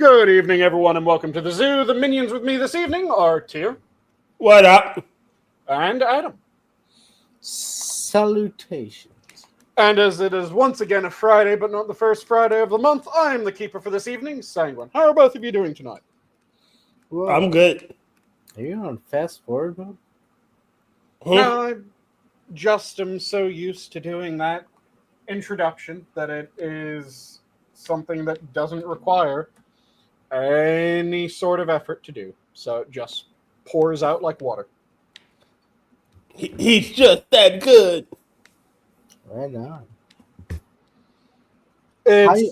Good evening, everyone, and welcome to the zoo. The minions with me this evening are Tyr What up? and Adam. Salutations. And as it is once again a Friday, but not the first Friday of the month, I am the keeper for this evening, Sanguine. How are both of you doing tonight? Whoa. I'm good. Are you on fast forward mode? No, I just am so used to doing that introduction that it is something that doesn't require any sort of effort to do. So it just pours out like water. He's just that good. Right on.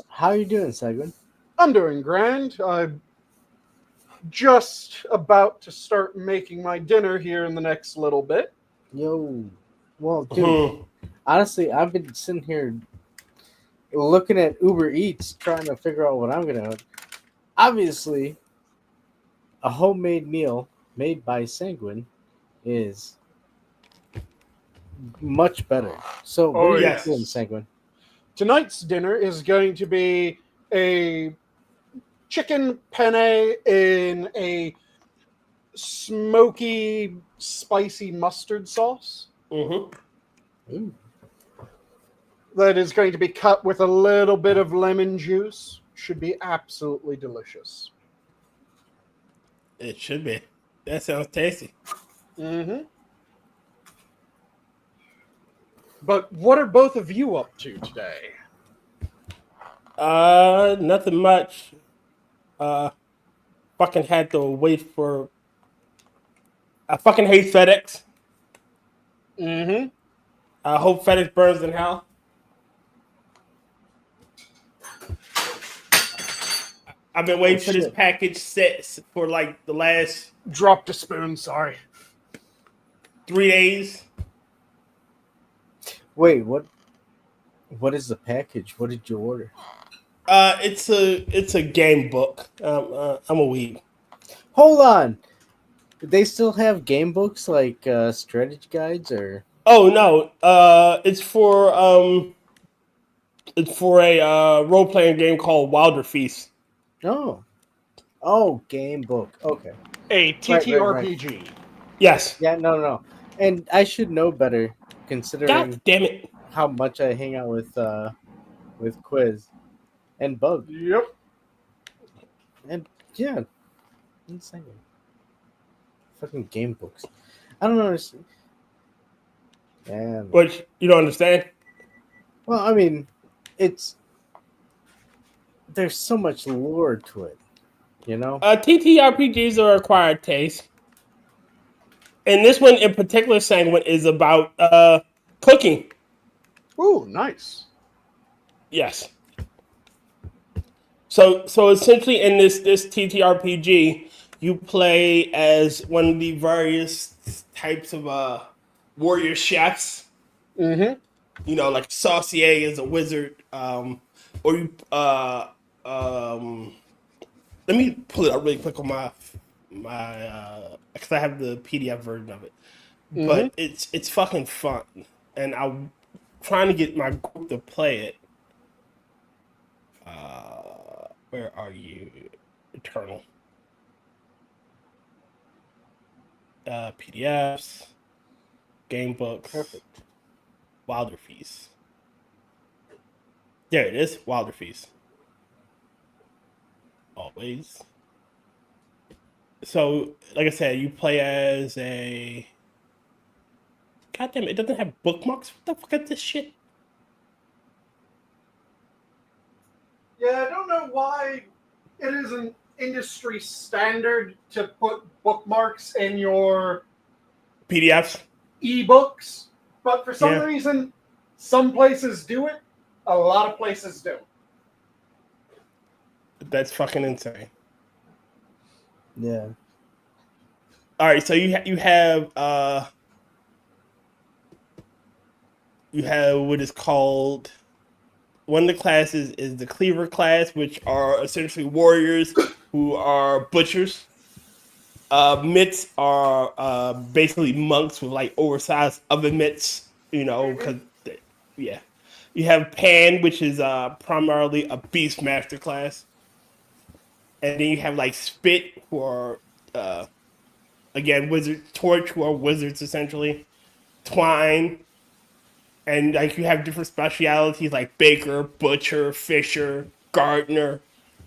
How you doing, Sanguine? I'm doing grand. I'm just about to start making my dinner here in the next little bit. Yo. Well, dude, honestly, I've been sitting here looking at Uber Eats trying to figure out what I'm going to. Obviously, a homemade meal made by Sanguine is much better. So, what are you yes. doing, Sanguine? Tonight's dinner is going to be a chicken penne in a smoky, spicy mustard sauce Ooh. that is going to be cut with a little bit of lemon juice. Should be absolutely delicious. It should be. That sounds tasty. Mm-hmm. But what are both of you up to today? Nothing much. Fucking had to wait for. I fucking hate FedEx. Mm-hmm. I hope FedEx burns in hell. I've been waiting for this package set for like the last Dropped a spoon, sorry. 3 days. Wait, what? What is the package? What did you order? It's a game book. I'm a weeb. Hold on. Do they still have game books like strategy guides or? Oh no. It's for a role playing game called Wilder Feast. Oh, game book. Okay. A TTRPG. Right. Yes. Yeah, no. And I should know better considering God damn it. how much I hang out with Quiz and Bug. Yep. And yeah. Insane. Fucking game books. I don't understand. Yeah. What, you don't understand? Well, I mean, there's so much lore to it, you know? TTRPGs are acquired taste. And this one in particular, Sanguine, is about cooking. Ooh, nice. Yes. So essentially in this TTRPG, you play as one of the various types of warrior chefs. Mm-hmm. You know, like Saucier is a wizard. Or you let me pull it up really quick on my because I have the PDF version of it. Mm-hmm. But it's fucking fun, and I'm trying to get my group to play it. Where are you, Eternal? PDFs, game books. Perfect. Wilder Feast. There it is, Wilder Feast. Always. So, like I said, you play as a. God damn it! It doesn't have bookmarks. What the fuck is this shit? Yeah, I don't know why it isn't industry standard to put bookmarks in your PDFs. ebooks, but for some reason, some places do it, a lot of places don't. That's fucking insane. Yeah. All right, so you have what is called, one of the classes is the Cleaver class, which are essentially warriors who are butchers. Mitts are basically monks with like oversized oven mitts, you know, because yeah. You have Pan, which is primarily a Beastmaster class. and then you have like spit for again wizard torch who are wizards essentially, twine, and like you have different specialities like baker, butcher, fisher, gardener,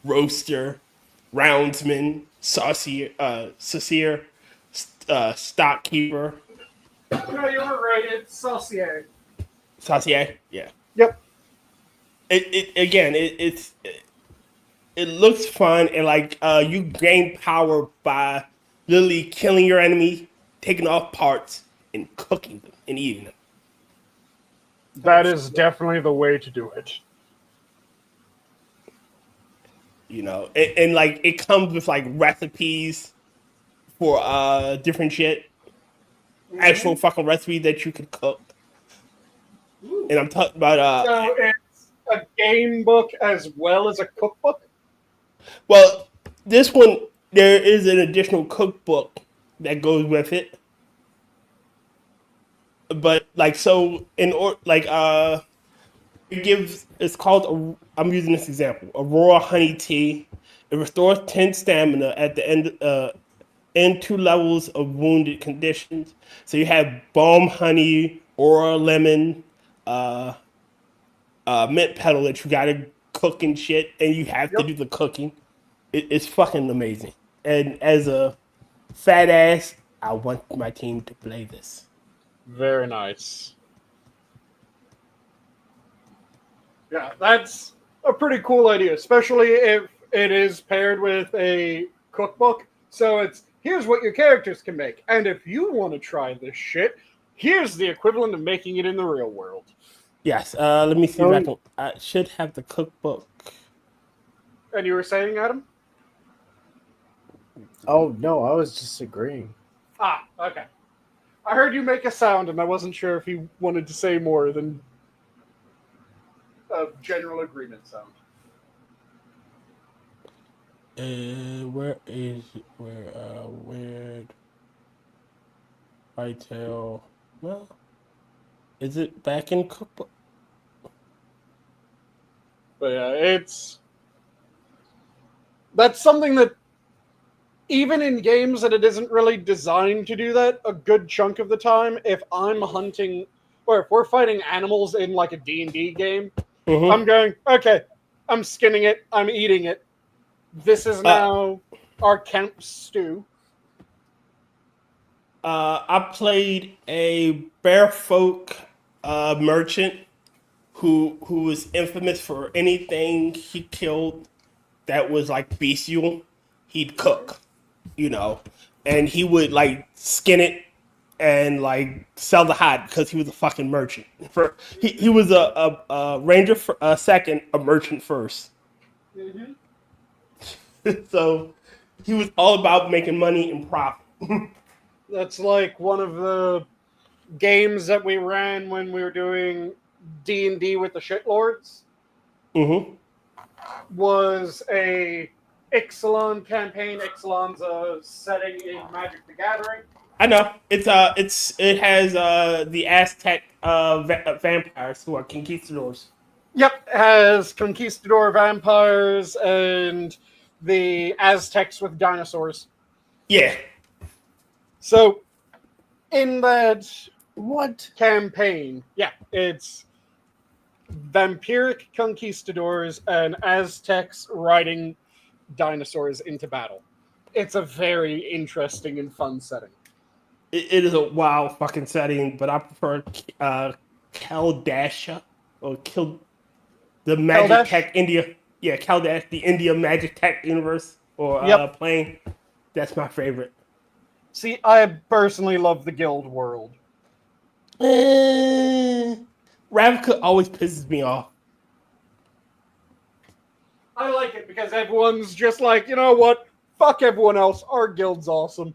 roaster, roundsman, saucier, stock keeper. No, you were right. It's saucier. Saucier, yeah. Yep. It looks fun, and like you gain power by literally killing your enemy, taking off parts, and cooking them and eating them. That is definitely the way to do it. You know, and like it comes with like recipes for different shit, actual fucking recipe that you could cook. Ooh. And I'm talking about So it's a game book as well as a cookbook? well, this one there is an additional cookbook that goes with it. But like so in or like it gives it's called I'm using this example, Aurora Honey Tea. It restores 10 stamina at the end 2 levels of wounded conditions. So you have balm honey, aura lemon, mint petal that you gotta cook and shit, and you have to do the cooking. It's fucking amazing. And as a fat ass, I want my team to play this. Very nice. Yeah, that's a pretty cool idea, especially if it is paired with a cookbook. So it's, here's what your characters can make. And if you want to try this shit, here's the equivalent of making it in the real world. Yes, let me see if I should have the cookbook. And you were saying, Adam? Oh, no, I was just agreeing. Ah, okay. I heard you make a sound, and I wasn't sure if you wanted to say more than a general agreement sound. Where I tell? Well, is it back in cookbook? But yeah, that's something that even in games that it isn't really designed to do that, a good chunk of the time, if I'm hunting or if we're fighting animals in like a D&D game, I'm going, okay, I'm skinning it, I'm eating it. This is now our camp stew. I played a bear folk merchant who was infamous for anything he killed that was like bestial. He'd cook, you know, and he would like skin it and like sell the hide because he was a fucking merchant. He was a ranger for second, a merchant first. Mm-hmm. So he was all about making money and profit. That's like one of the games that we ran when we were doing D&D with the shitlords. Mm-hmm. Was a Ixalan campaign. Ixalan's a setting in Magic the Gathering. I know it has the Aztec vampires who are conquistadors. Yep, it has conquistador vampires and the Aztecs with dinosaurs. Yeah. So in that campaign, yeah, it's vampiric conquistadors and Aztecs riding dinosaurs into battle. It's a very interesting and fun setting. It is a wild fucking setting, but I prefer Kaldasha or the Magic Kaldash? Tech India. Yeah, Kaldash, the India Magic Tech universe or plane. That's my favorite. See, I personally love the guild world. Ravnica always pisses me off. I like it because everyone's just like, you know what? Fuck everyone else. Our guild's awesome.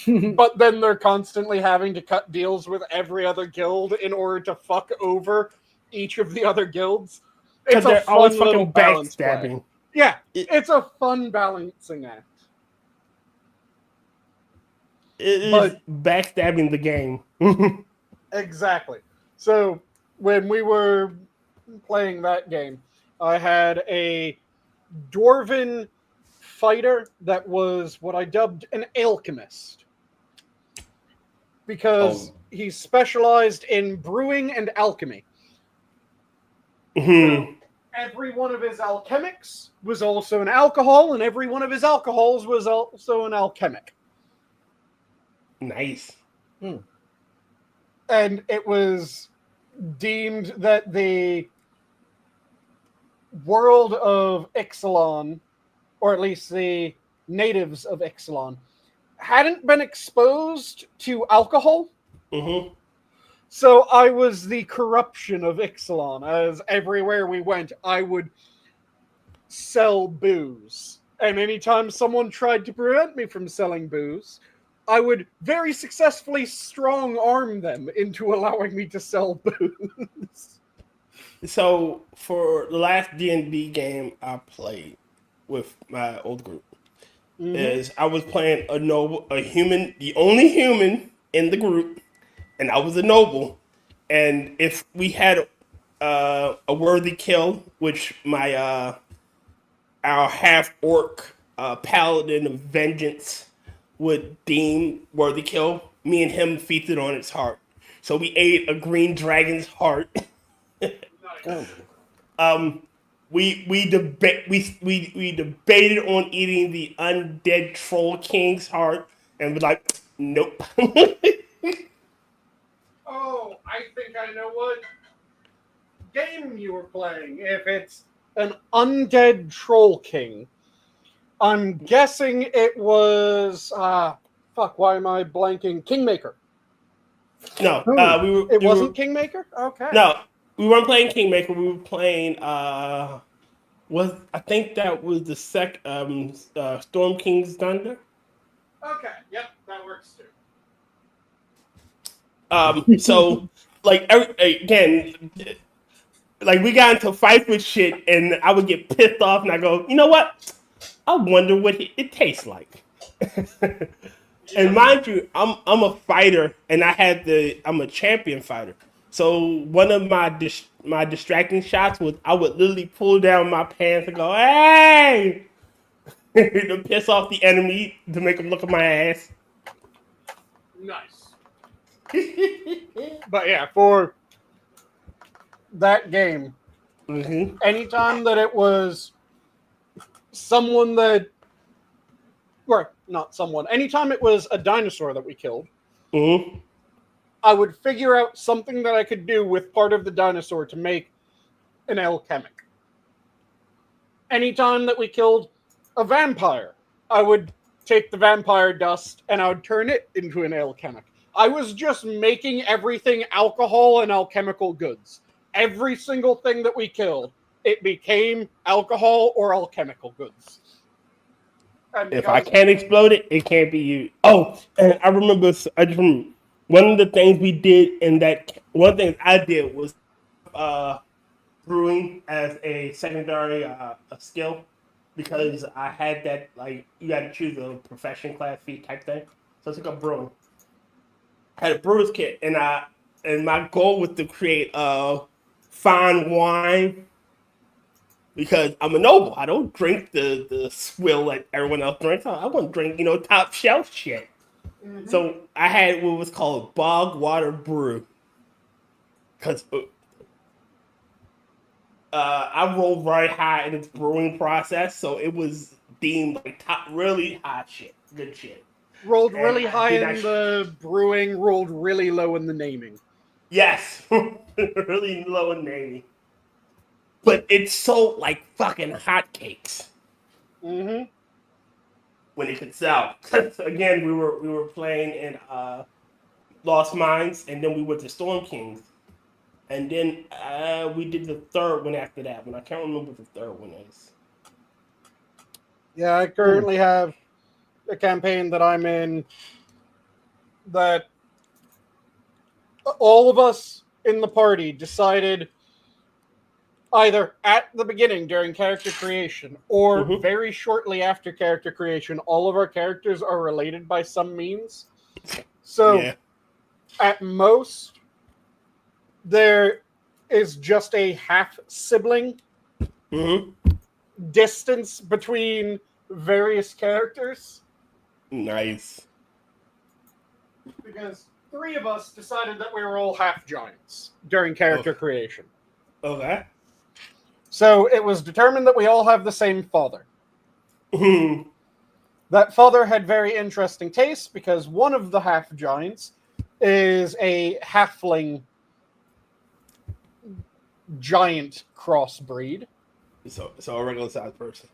But then they're constantly having to cut deals with every other guild in order to fuck over each of the other guilds. It's a fun little balance play. Yeah, it's a fun balancing act. It is backstabbing the game. Exactly. So when we were playing that game, I had a dwarven fighter that was what I dubbed an alchemist. Because he specialized in brewing and alchemy. So every one of his alchemics was also an alcohol, and every one of his alcohols was also an alchemic. Nice. And it was deemed that the world of Ixalan, or at least the natives of Ixalan, hadn't been exposed to alcohol. So I was the corruption of Ixalan, as everywhere we went, I would sell booze. And anytime someone tried to prevent me from selling booze, I would very successfully strong-arm them into allowing me to sell booze. So for the last D&D game I played with my old group, is I was playing a human, the only human in the group, and I was a noble. And if we had a worthy kill, which my our half orc paladin of vengeance would deem worthy kill, me and him feasted on its heart. So we ate a green dragon's heart. We debated on eating the undead troll king's heart, and we're like, nope. Oh, I think I know what game you were playing. If it's an undead troll king, I'm guessing it was fuck. Why am I blanking? Kingmaker. No, It wasn't Kingmaker. Okay. No, we weren't playing Kingmaker. We were playing. I think that was the Storm King's Thunder. Okay. Yep, that works too. So like again, like we got into fights with shit, and I would get pissed off, and I go, you know what? I wonder what it tastes like. And mind you, I'm a fighter, and I'm a champion fighter. So one of my distracting shots was I would literally pull down my pants and go, "Hey!" to piss off the enemy, to make them look at my ass. Nice. But yeah, for that game, anytime that it was someone that, or not someone, anytime it was a dinosaur that we killed, I would figure out something that I could do with part of the dinosaur to make an alchemic. Anytime that we killed a vampire, I would take the vampire dust and I would turn it into an alchemic. I was just making everything alcohol and alchemical goods. Every single thing that we killed, it became alcohol or alchemical goods. And if I can't explode it, it can't be used. Oh, and I remember, one of the things we did one of the things I did was brewing as a secondary a skill, because I had that, like, you got to choose a profession, class, feat type thing. So I took up brewing. I had a brewer's kit, and my goal was to create fine wine, because I'm a noble. I don't drink the swill that everyone else drinks. I want to drink, top shelf shit. So I had what was called bog water brew, because I rolled very high in its brewing process, so it was deemed like top, really hot shit, good shit. Rolled really high in the brewing, rolled really low in the naming. Yes, really low in naming. But it's so like fucking hotcakes. When it could sell. Again, we were playing in Lost Mines, and then we went to Storm Kings, and then we did the third one after that one. I can't remember what the third one is. Yeah, I currently have a campaign that I'm in that all of us in the party decided either at the beginning during character creation or very shortly after character creation, all of our characters are related by some means. So at most, there is just a half sibling distance between various characters. Nice. Because 3 of us decided that we were all half giants during character creation. Okay. So it was determined that we all have the same father. That father had very interesting tastes because one of the half giants is a halfling giant crossbreed. So a regular sized person.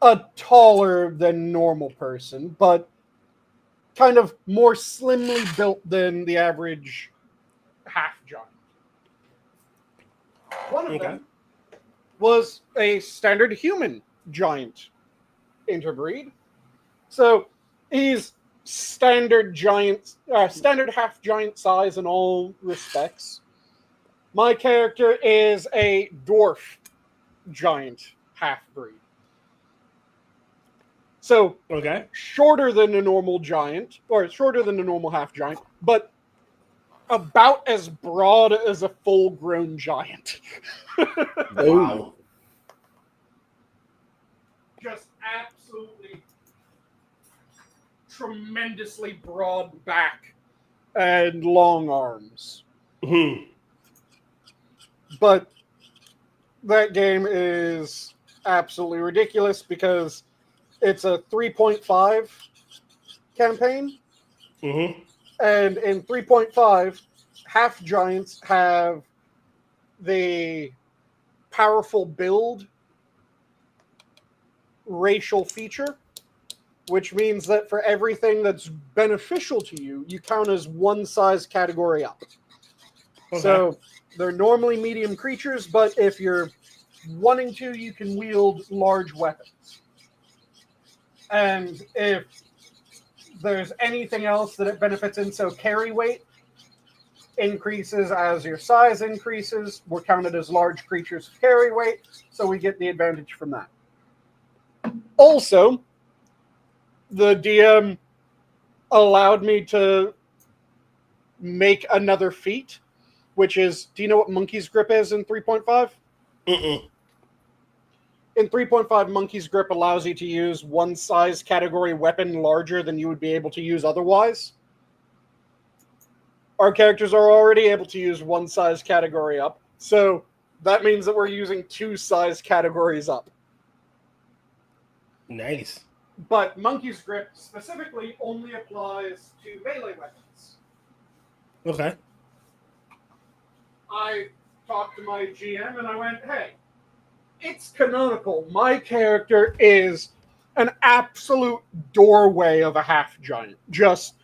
A taller than normal person, but kind of more slimly built than the average half giant. One of them was a standard human giant interbreed. So he's standard half giant size in all respects. My character is a dwarf giant half breed. So shorter than a normal giant, or shorter than a normal half giant, but about as broad as a full-grown giant. Wow. Just absolutely tremendously broad back and long arms. But that game is absolutely ridiculous because it's a 3.5 campaign. And in 3.5, half giants have the powerful build racial feature, which means that for everything that's beneficial to you, you count as one size category up. So they're normally medium creatures, but if you're wanting to, you can wield large weapons. And if there's anything else that it benefits in, so carry weight increases as your size increases. We're counted as large creatures with carry weight, so we get the advantage from that. Also, the DM allowed me to make another feat, which is, do you know what Monkey's Grip is in 3.5? In 3.5, Monkey's Grip allows you to use one size category weapon larger than you would be able to use otherwise. Our characters are already able to use one size category up, so that means that we're using 2 size categories up. Nice. But Monkey's Grip specifically only applies to melee weapons. Okay. I talked to my GM and I went, hey, it's canonical. My character is an absolute doorway of a half giant. Just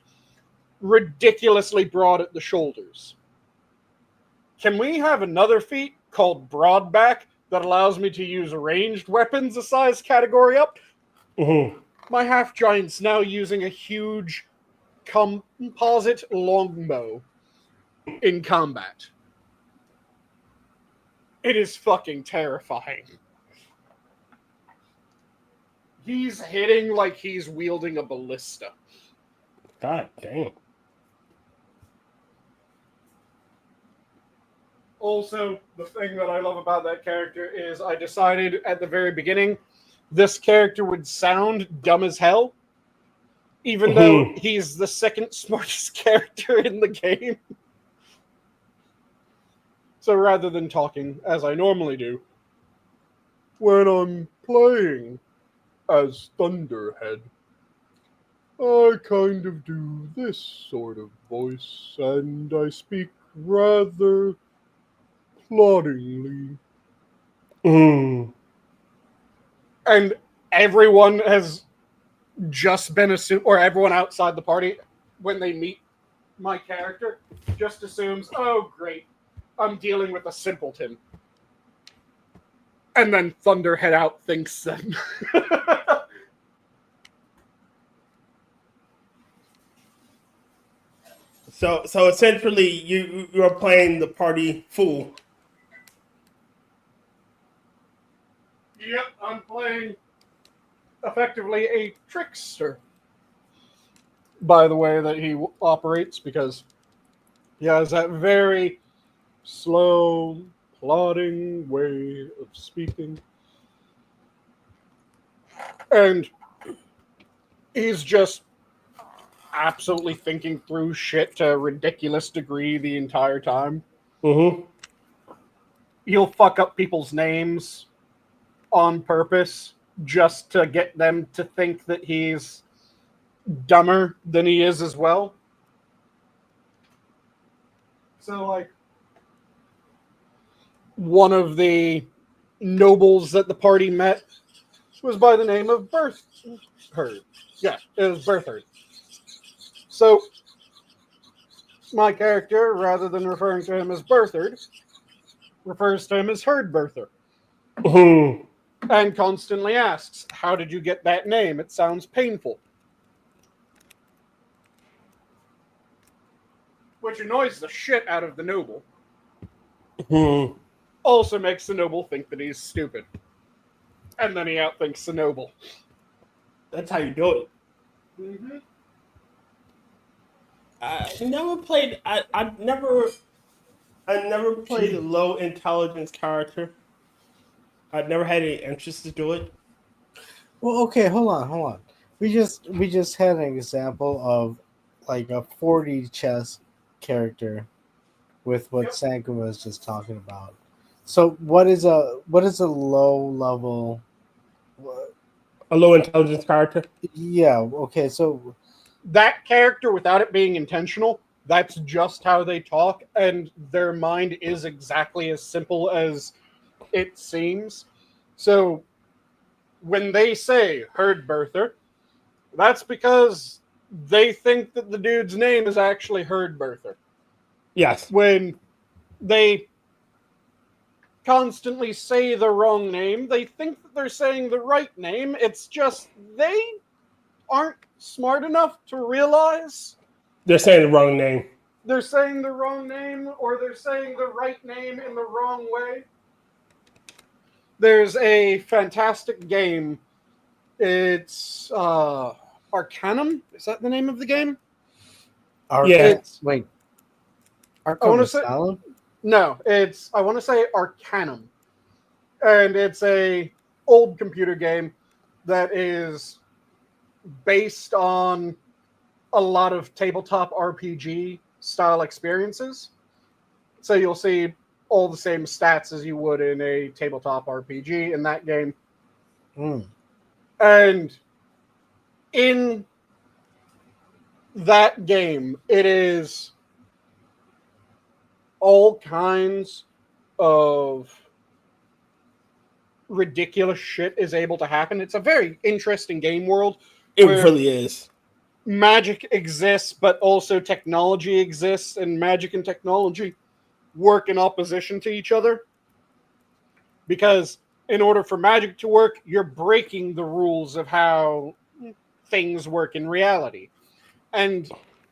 ridiculously broad at the shoulders. Can we have another feat called Broadback that allows me to use ranged weapons a size category up? My half giant's now using a huge composite longbow in combat. It is fucking terrifying. He's hitting like he's wielding a ballista. God damn. Also, the thing that I love about that character is I decided at the very beginning this character would sound dumb as hell, even though he's the second smartest character in the game. So rather than talking as I normally do, when I'm playing as Thunderhead, I kind of do this sort of voice, and I speak rather ploddingly. And everyone has just been assumed, or everyone outside the party, when they meet my character, just assumes, oh, great, I'm dealing with a simpleton. And then Thunderhead outthinks them. So essentially, you're playing the party fool. Yep, I'm playing effectively a trickster. By the way that he operates, because he has that very slow, plodding way of speaking. And he's just absolutely thinking through shit to a ridiculous degree the entire time. Mm-hmm. He'll fuck up people's names on purpose just to get them to think that he's dumber than he is as well. So, like, one of the nobles that the party met was by the name of Berthard. Yeah, it was Berthard. So, my character, rather than referring to him as Berthard, refers to him as Herdberther. Mm-hmm. And constantly asks, how did you get that name? It sounds painful. Which annoys the shit out of the noble. Mm-hmm. Also makes the noble think that he's stupid. And then he outthinks the noble. That's how you do it. Mm-hmm. I never played a low intelligence character. I've never had any interest to do it. Well, okay, hold on. We just had an example of like a 40 chess character with what Sanguine was just talking about. So what is a low level? A low intelligence character? Yeah. Okay. So That character, without it being intentional, that's just how they talk, and their mind is exactly as simple as it seems. So when they say Herdberther, that's because they think that the dude's name is actually Herdberther. Yes. When they constantly say the wrong name, they think that they're saying the right name. It's just they aren't smart enough to realize They're saying the wrong name. they're saying the wrong name, or they're saying the right name in the wrong way. There's a fantastic game. It's Arcanum. Is that the name of the game? Yeah. Wait. I want to say Asylum? no. I want to say Arcanum, and it's a old computer game that is based on a lot of tabletop RPG style experiences. So you'll see all the same stats as you would in a tabletop RPG in that game. Mm. And in that game, it is all kinds of ridiculous shit is able to happen. It's a very interesting game world. It really is. Magic exists, but also technology exists, and magic and technology work in opposition to each other. Because in order for magic to work, you're breaking the rules of how things work in reality. And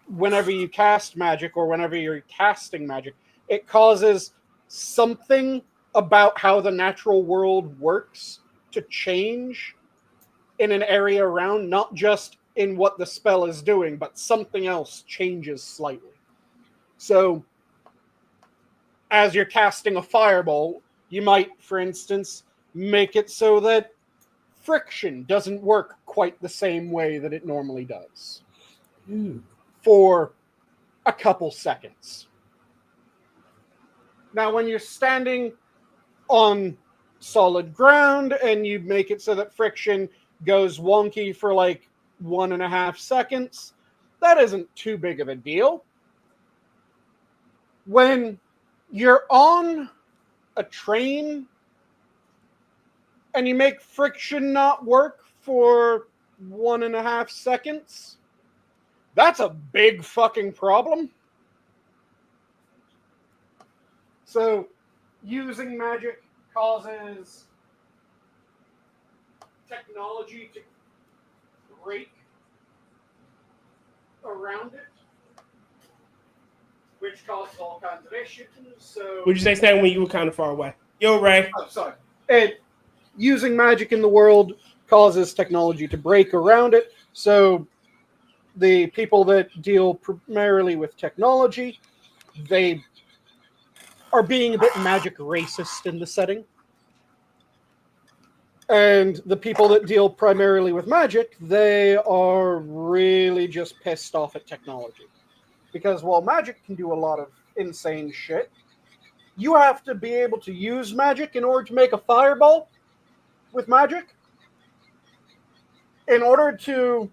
whenever you cast magic, or whenever you're casting magic, it causes something about how the natural world works to change in an area around, not just in what the spell is doing, but something else changes slightly. So, as you're casting a fireball, you might, for instance, make it so that friction doesn't work quite the same way that it normally does. For a couple seconds. Now, when you're standing on solid ground and you make it so that friction goes wonky for like 1.5 seconds, that isn't too big of a deal. When you're on a train and you make friction not work for 1.5 seconds, that's a big fucking problem. So, using magic causes technology to break around it, which causes all kinds of issues. So, Would you say Stan when you were kind of far away? Yo, Ray. oh, sorry. Using magic in the world causes technology to break around it. So, the people that deal primarily with technology, they are being a bit magic racist in the setting. And the people that deal primarily with magic, they are really just pissed off at technology. Because while magic can do a lot of insane shit, you have to be able to use magic in order to make a fireball with magic. In order to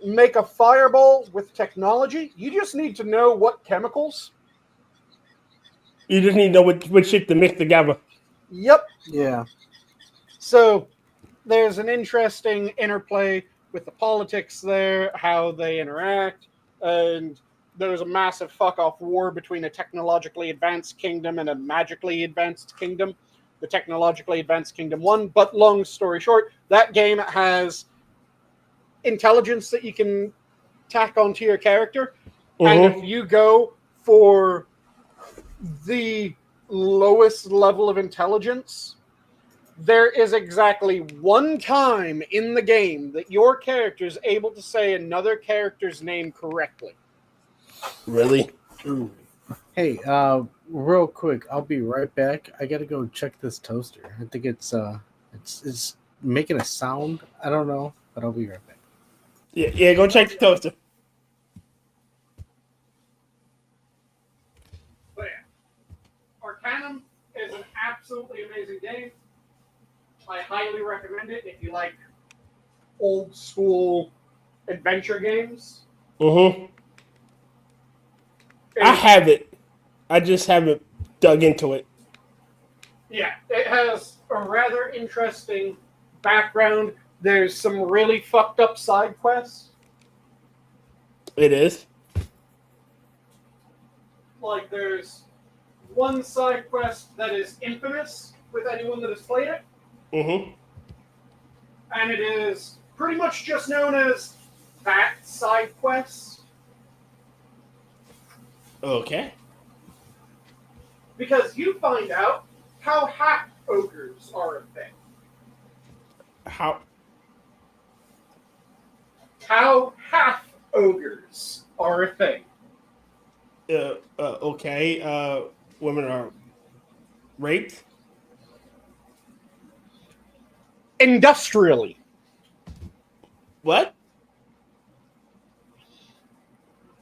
make a fireball with technology, you just need to know what chemicals. You just need to know what shit to mix together. Yep. Yeah. So there's an interesting interplay with the politics there, how they interact, and there's a massive fuck-off war between a technologically advanced kingdom and a magically advanced kingdom. The technologically advanced kingdom won, but long story short, that game has intelligence that you can tack onto your character, and if you go for the lowest level of intelligence, there is exactly one time in the game that your character is able to say another character's name correctly. Really? Ooh. Hey, real quick, I'll be right back. I gotta go check this toaster. I think it's making a sound. I don't know, but I'll be right back. Yeah, go check the toaster. But yeah, Arcanum is an absolutely amazing game. I highly recommend it if you like old school adventure games. I have it. I just haven't dug into it. Yeah, it has a rather interesting background. There's some really fucked up side quests. It is. Like, there's one side quest that is infamous with anyone that has played it. And it is pretty much just known as that side quest. Okay. Because you find out how half ogres are a thing. How half ogres are a thing. Okay. Women are raped. Industrially. What?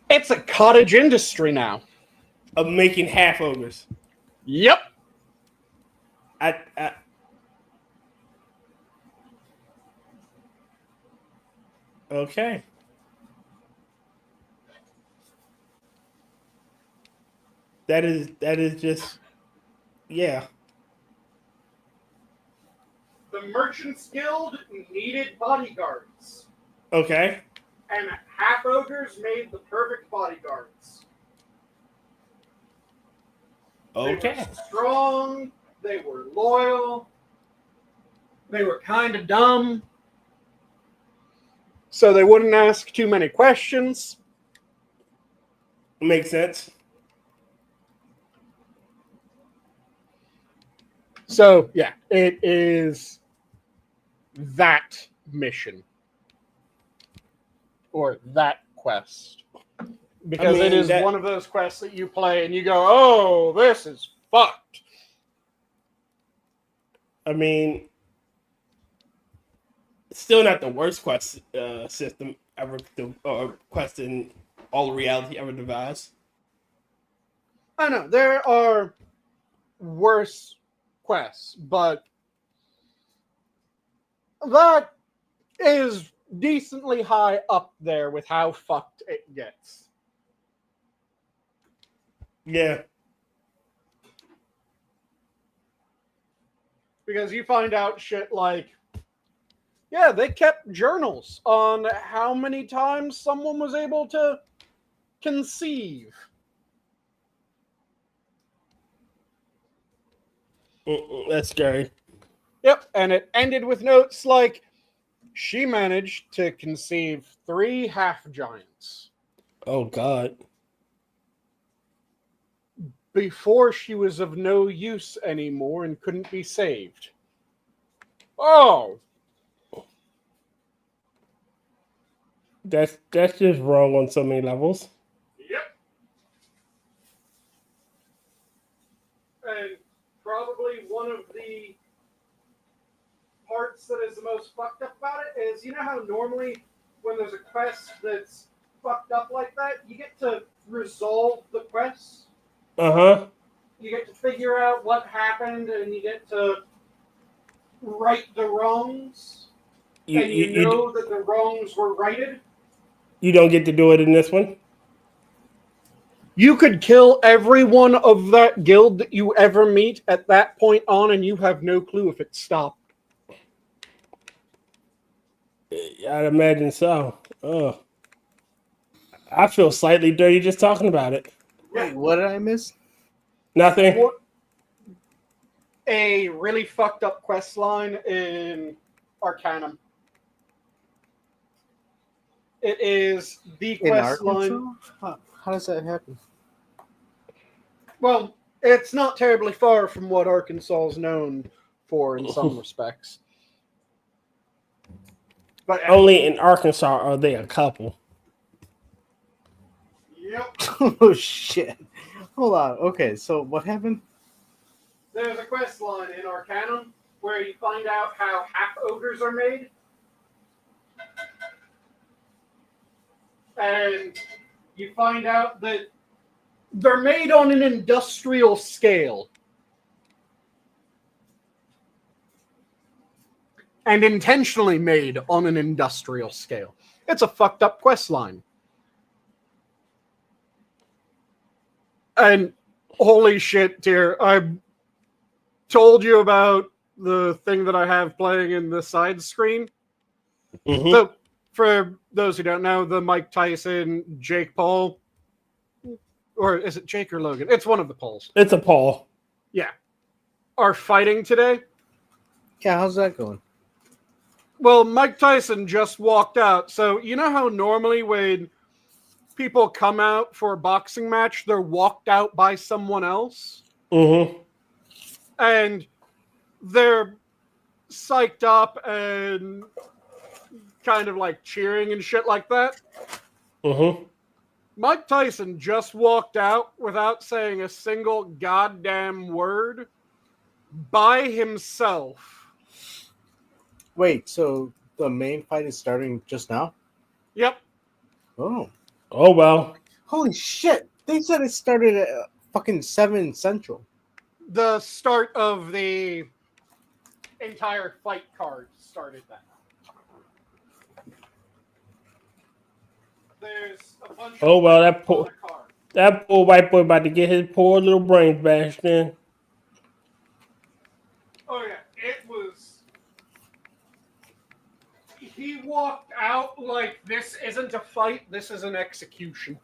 It's a cottage industry now. Of making half ogres. Yep. Okay. That is just, yeah. The Merchants Guild needed bodyguards. Okay. And half ogres made the perfect bodyguards. Okay. They were strong, they were loyal, they were kind of dumb, so they wouldn't ask too many questions. Makes sense. So, yeah, it is that mission. Or that quest. Because it is one of those quests that you play and you go, oh, this is fucked. I mean, it's still not the worst quest system ever, or quest in all reality ever devised. I know, there are worse quests, but that is decently high up there with how fucked it gets. Yeah. Because you find out shit like, yeah, they kept journals on how many times someone was able to conceive. That's scary. Yep, and it ended with notes like, she managed to conceive 3 half-giants. Oh, God. Before she was of no use anymore and couldn't be saved. Oh! That's just wrong on so many levels. Yep. And probably one of the parts parts that is the most fucked up about it is, you know how normally when there's a quest that's fucked up like that, you get to resolve the quest. Uh-huh. You get to figure out what happened, and you get to right the wrongs. And you know that the wrongs were righted. You don't get to do it in this one? You could kill everyone of that guild that you ever meet at that point on, and you have no clue if it stopped. I'd imagine so. Oh. I feel slightly dirty just talking about it. Wait, what did I miss? Nothing? A really fucked up quest line in Arcanum. It is the quest line. How does that happen? Well, it's not terribly far from what Arkansas is known for in some respects. But only in Arkansas are they a couple. Yep. Oh shit! Hold on. Okay, so what happened? There's a quest line in Arcanum where you find out how half ogres are made. And you find out that they're made on an industrial scale. And intentionally made on an industrial scale. It's a fucked up quest line. And holy shit, dear, I told you about the thing that I have playing in the side screen. Mm-hmm. So, for those who don't know, the Mike Tyson, Jake Paul, or is it Jake or Logan? It's one of the Pauls. It's a Paul. Yeah. Are fighting today. Yeah, how's that going? Well, Mike Tyson just walked out. So, you know how normally when people come out for a boxing match, they're walked out by someone else? Mm-hmm. And they're psyched up and kind of like cheering and shit like that. Mm-hmm. Mike Tyson just walked out without saying a single goddamn word by himself. Wait, so the main fight is starting just now? Yep. Oh. Oh, well. Holy shit! They said it started at fucking 7 Central. The start of the entire fight card started then. There's a bunch Oh, of well, that poor white boy about to get his poor little brains bashed in. Oh, yeah. It was... He walked out like, this isn't a fight, this is an execution.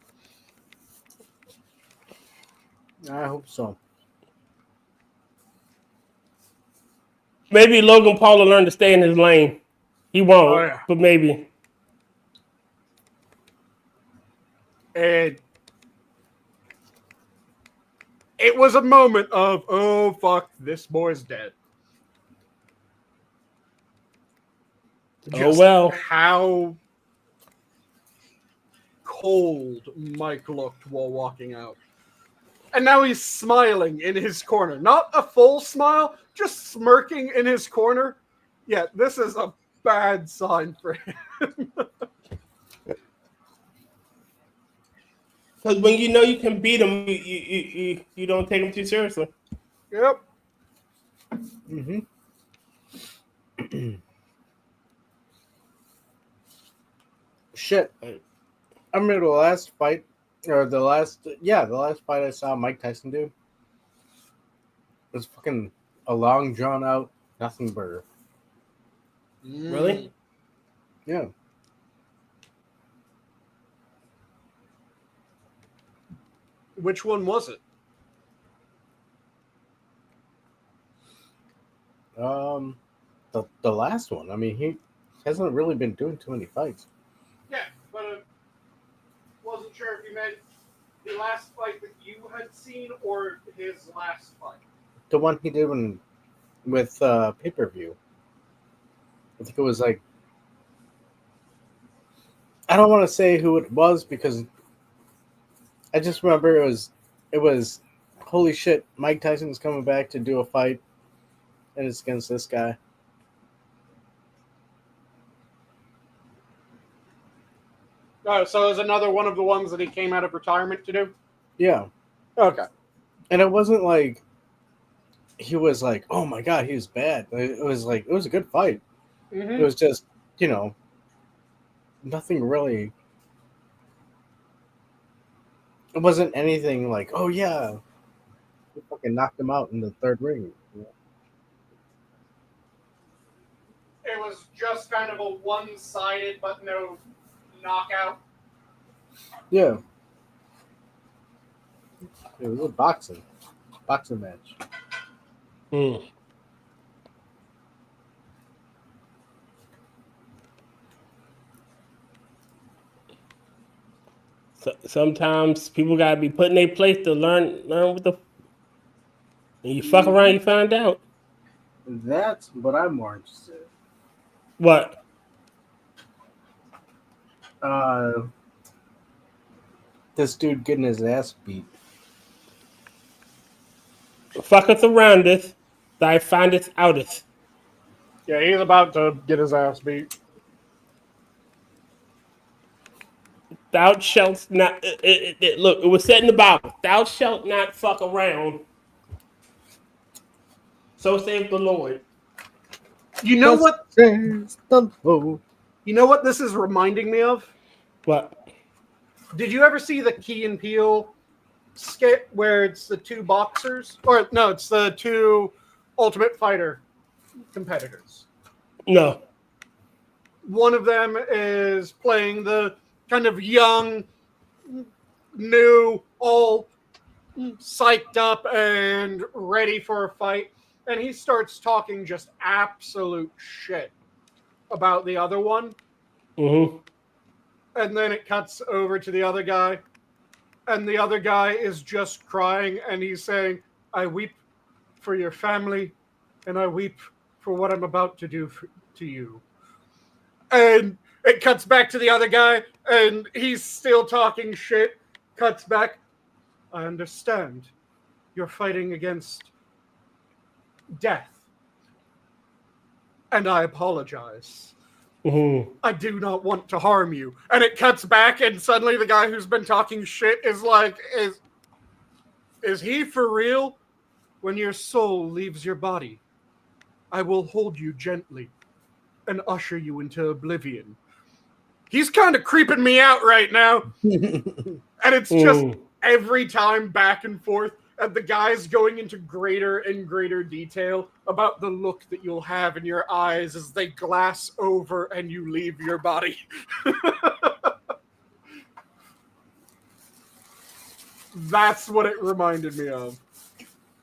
I hope so. Maybe Logan Paul will learn to stay in his lane. He won't, but maybe. And it was a moment of, oh, fuck, this boy's dead. Oh, well. How cold Mike looked while walking out. And now he's smiling in his corner. Not a full smile, just smirking in his corner. Yeah, this is a bad sign for him. Because when you know you can beat him, you don't take him too seriously. Yep. Mm-hmm. Shit. I remember the last fight, or the last fight I saw Mike Tyson do. It was fucking a long, drawn out nothing burger. Really? Yeah. Which one was it? The last one. I mean, he hasn't really been doing too many fights. Yeah, but wasn't sure if you meant the last fight that you had seen or his last fight. The one he did with pay-per-view. I think it was like, I don't want to say who it was because I just remember it was holy shit, Mike Tyson's coming back to do a fight and it's against this guy. Oh, so it was another one of the ones that he came out of retirement to do? Yeah. Okay. And it wasn't like he was like, oh my god, he was bad. It was like, it was a good fight. Mm-hmm. It was just, nothing really. It wasn't anything like, oh yeah, we fucking knocked him out in the third ring. It was just kind of a one-sided but no knockout. Yeah. It was a boxing match. Mm. So, sometimes people gotta be put in their place to learn what the. And you fuck around, you find out. That's what I'm more interested in. What? This dude getting his ass beat. Fucketh aroundeth, thy findeth outeth. Yeah, he's about to get his ass beat. Thou shalt not. Look, it was said in the Bible. Thou shalt not fuck around. So saith the Lord. You know what? Says the Lord. You know what this is reminding me of? What? Did you ever see the Key and Peele skit where it's the two boxers? Or no, it's the two Ultimate Fighter competitors. No. One of them is playing the kind of young, new, all psyched up and ready for a fight. And he starts talking just absolute shit about the other one. Mm-hmm. And then it cuts over to the other guy. And the other guy is just crying. And he's saying, I weep for your family. And I weep for what I'm about to do to you. And it cuts back to the other guy. And he's still talking shit. Cuts back. I understand. You're fighting against death. And I apologize. Mm-hmm. I do not want to harm you. And it cuts back, and suddenly the guy who's been talking shit is like, is he for real? When your soul leaves your body, I will hold you gently and usher you into oblivion. He's kind of creeping me out right now. And it's just every time back and forth. And the guy's going into greater and greater detail about the look that you'll have in your eyes as they glass over and you leave your body. That's what it reminded me of.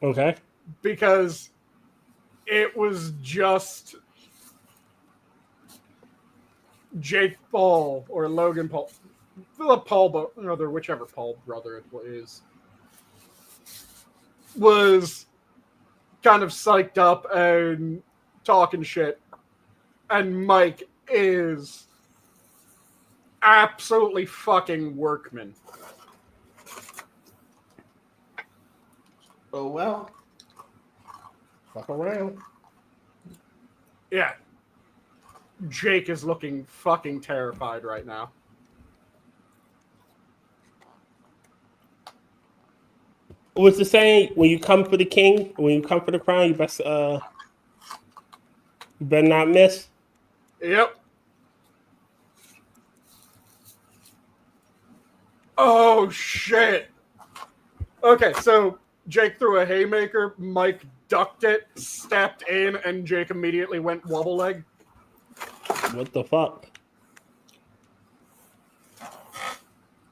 Okay. Because it was just Jake Paul or Logan Paul. Philip Paul brother, whichever Paul brother it is, was kind of psyched up and talking shit. And Mike is absolutely fucking workman. Oh, well. Fuck around. Yeah. Jake is looking fucking terrified right now. What's the saying? When you come for the king, when you come for the crown, you better not miss. Yep. Oh, shit. Okay, so Jake threw a haymaker, Mike ducked it, stepped in, and Jake immediately went wobble leg. What the fuck?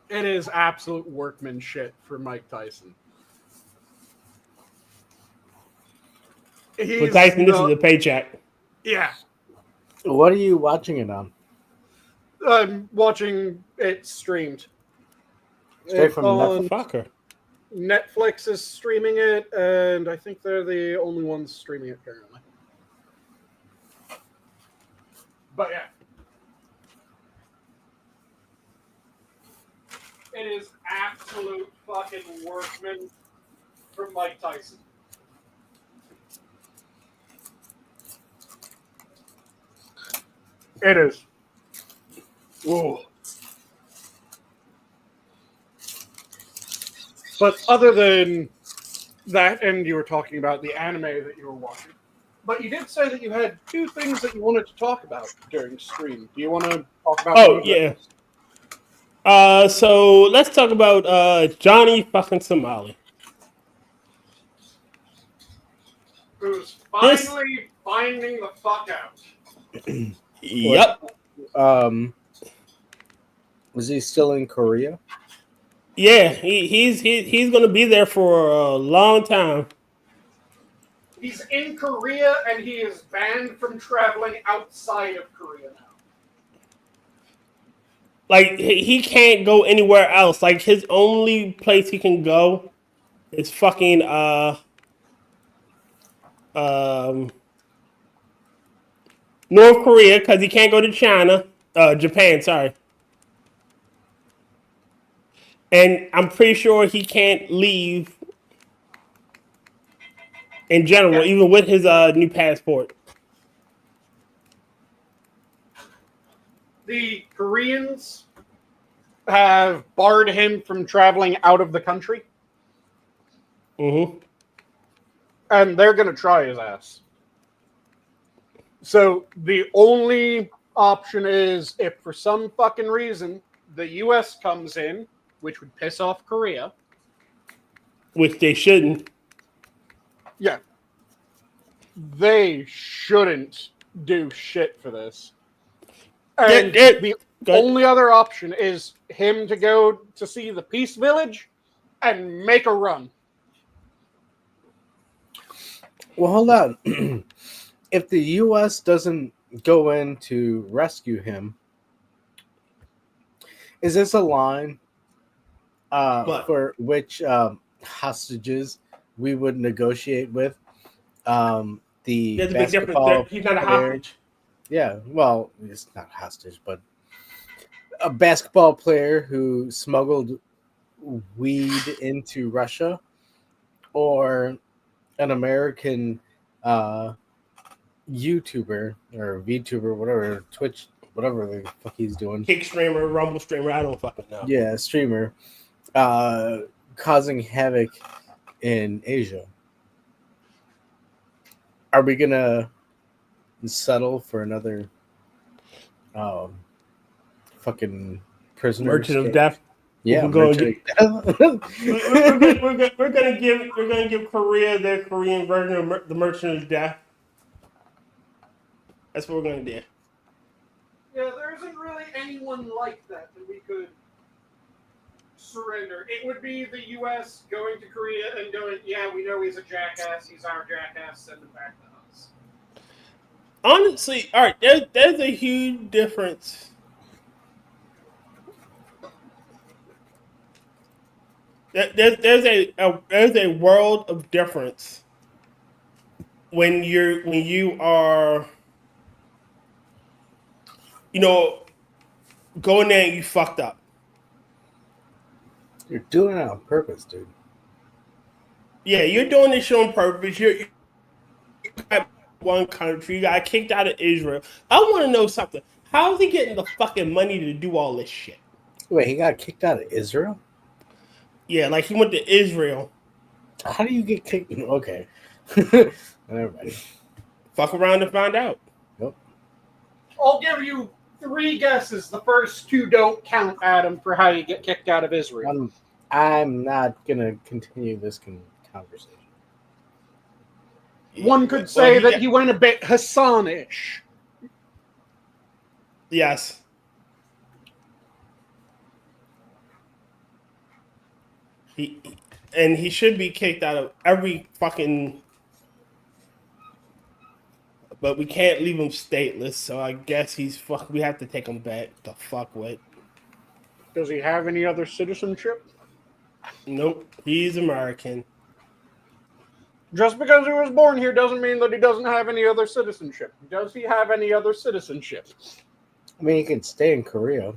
It is absolute workmanship for Mike Tyson. For Tyson, this is a paycheck. Yeah. What are you watching it on? I'm watching it streamed. Straight from Netflix? Fucker. Netflix is streaming it, and I think they're the only ones streaming it currently. But yeah. It is absolute fucking workman from Mike Tyson. It is. Whoa. But other than that, and you were talking about the anime that you were watching, but you did say that you had 2 things that you wanted to talk about during stream. Do you want to talk about? Oh yeah. So let's talk about Johnny fucking Somali. Who's This- finally finding the fuck out? Yep. Was he still in Korea? Yeah, he's gonna be there for a long time. He's in Korea and he is banned from traveling outside of Korea now. Like he can't go anywhere else. Like his only place he can go is fucking North Korea because he can't go to China, Japan. Sorry, and I'm pretty sure he can't leave in general, Yeah. even with his new passport. The Koreans have barred him from traveling out of the country, Mm-hmm. and they're going to try his ass. So the only option is if for some fucking reason the US comes in, which would piss off Korea. Which they shouldn't. Yeah. They shouldn't do shit for this. And the only other option is him to go to see the Peace Village and make a run. Well, hold on. If the U.S. doesn't go in to rescue him, is this a line for which hostages we would negotiate with? The There's a big basketball difference. He's not a player. hostage. Yeah, well, it's not hostage, but a basketball player who smuggled weed into Russia, or an American YouTuber or VTuber, whatever, Twitch, whatever the fuck he's doing. Kick streamer, Rumble streamer, I don't fucking know. Yeah, streamer, causing havoc in Asia. Are we gonna settle for another fucking prisoner? Merchant of Death. Yeah, we're gonna give Korea their Korean version of the Merchant of Death. That's what we're gonna do. Yeah, there isn't really anyone like that we could surrender. It would be the U.S. going to Korea and going, yeah, we know he's a jackass, he's our jackass, send him back to us. Honestly, all right, there's a huge difference. There's a world of difference when you are, going there and you fucked up. You're doing it on purpose, dude. Yeah, you're doing this shit on purpose. You got one country, you got kicked out of Israel. I want to know something. How is he getting the fucking money to do all this shit? Wait, he got kicked out of Israel? Yeah, like he went to Israel. How do you get kicked? Okay. Never mind. Fuck around and find out. Nope. I'll give you 3 guesses. The first 2 don't count, Adam, for how you get kicked out of Israel. I'm not going to continue this conversation. One could say that he went a bit Hassan-ish. Yes. He should be kicked out of every fucking. But we can't leave him stateless, so I guess we have to take him back to fuck with. Does he have any other citizenship? Nope, he's American. Just because he was born here doesn't mean that he doesn't have any other citizenship. Does he have any other citizenship? I mean, he can stay in Korea.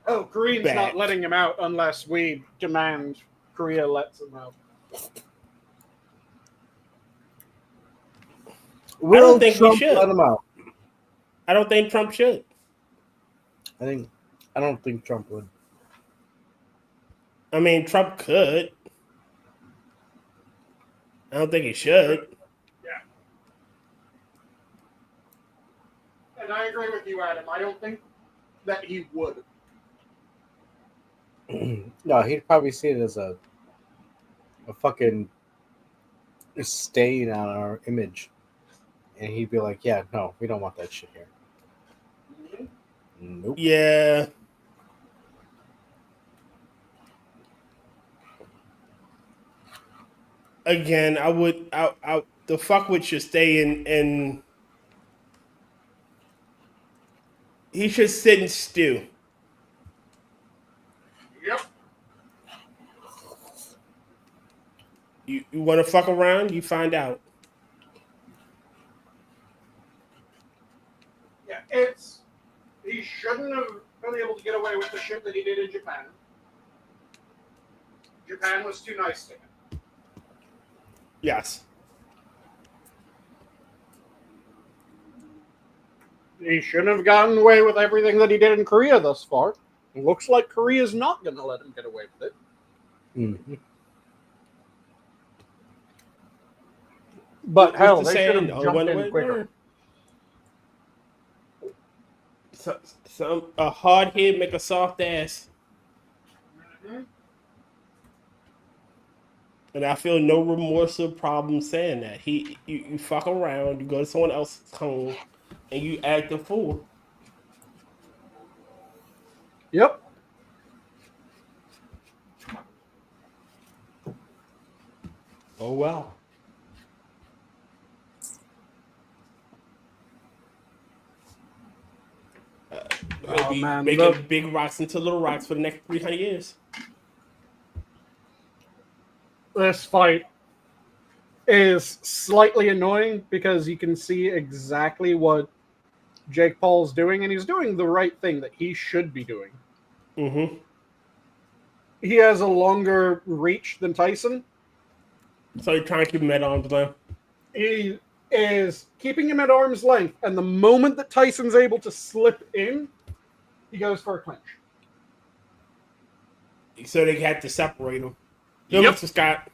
Oh, Korea's not letting him out unless we demand Korea lets him out. I don't think Trump he should. let him out? I don't think Trump should. I don't think Trump would. I mean, Trump could. I don't think he should. Yeah. And I agree with you, Adam. I don't think that he would. No, he'd probably see it as a fucking stain on our image, and he'd be like, "Yeah, no, we don't want that shit here." Nope. Yeah. Again, the fuck with should stay in. He should sit and stew. Yep. You want to fuck around? You find out. Yeah, he shouldn't have been able to get away with the shit that he did in Japan. Japan was too nice to him. Yes. He shouldn't have gotten away with everything that he did in Korea thus far. It looks like Korea's not going to let him get away with it. Mm-hmm. But hell, What's the they should saying? have jumped in quicker. A hard head make a soft ass. Mm-hmm. And I feel no remorse or problem saying that. You fuck around, you go to someone else's home, and you act a fool. Yep. Oh wow. We'll be making big rocks into little rocks for the next 300 years. This fight is slightly annoying because you can see exactly what Jake Paul's doing, and he's doing the right thing that he should be doing. Mm-hmm. He has a longer reach than Tyson. So you're trying to keep him at arm's length? He is keeping him at arm's length, and the moment that Tyson's able to slip in, he goes for a clinch. So they had to separate him. No, Yep. Mr. Scott.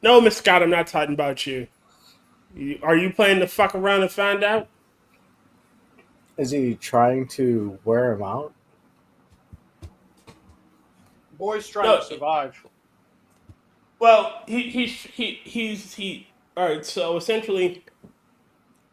No, Mr. Scott, I'm not talking about you. Are you playing to fuck around and find out? Is he trying to wear him out? Boy's trying to survive. Well, he's all right. So essentially,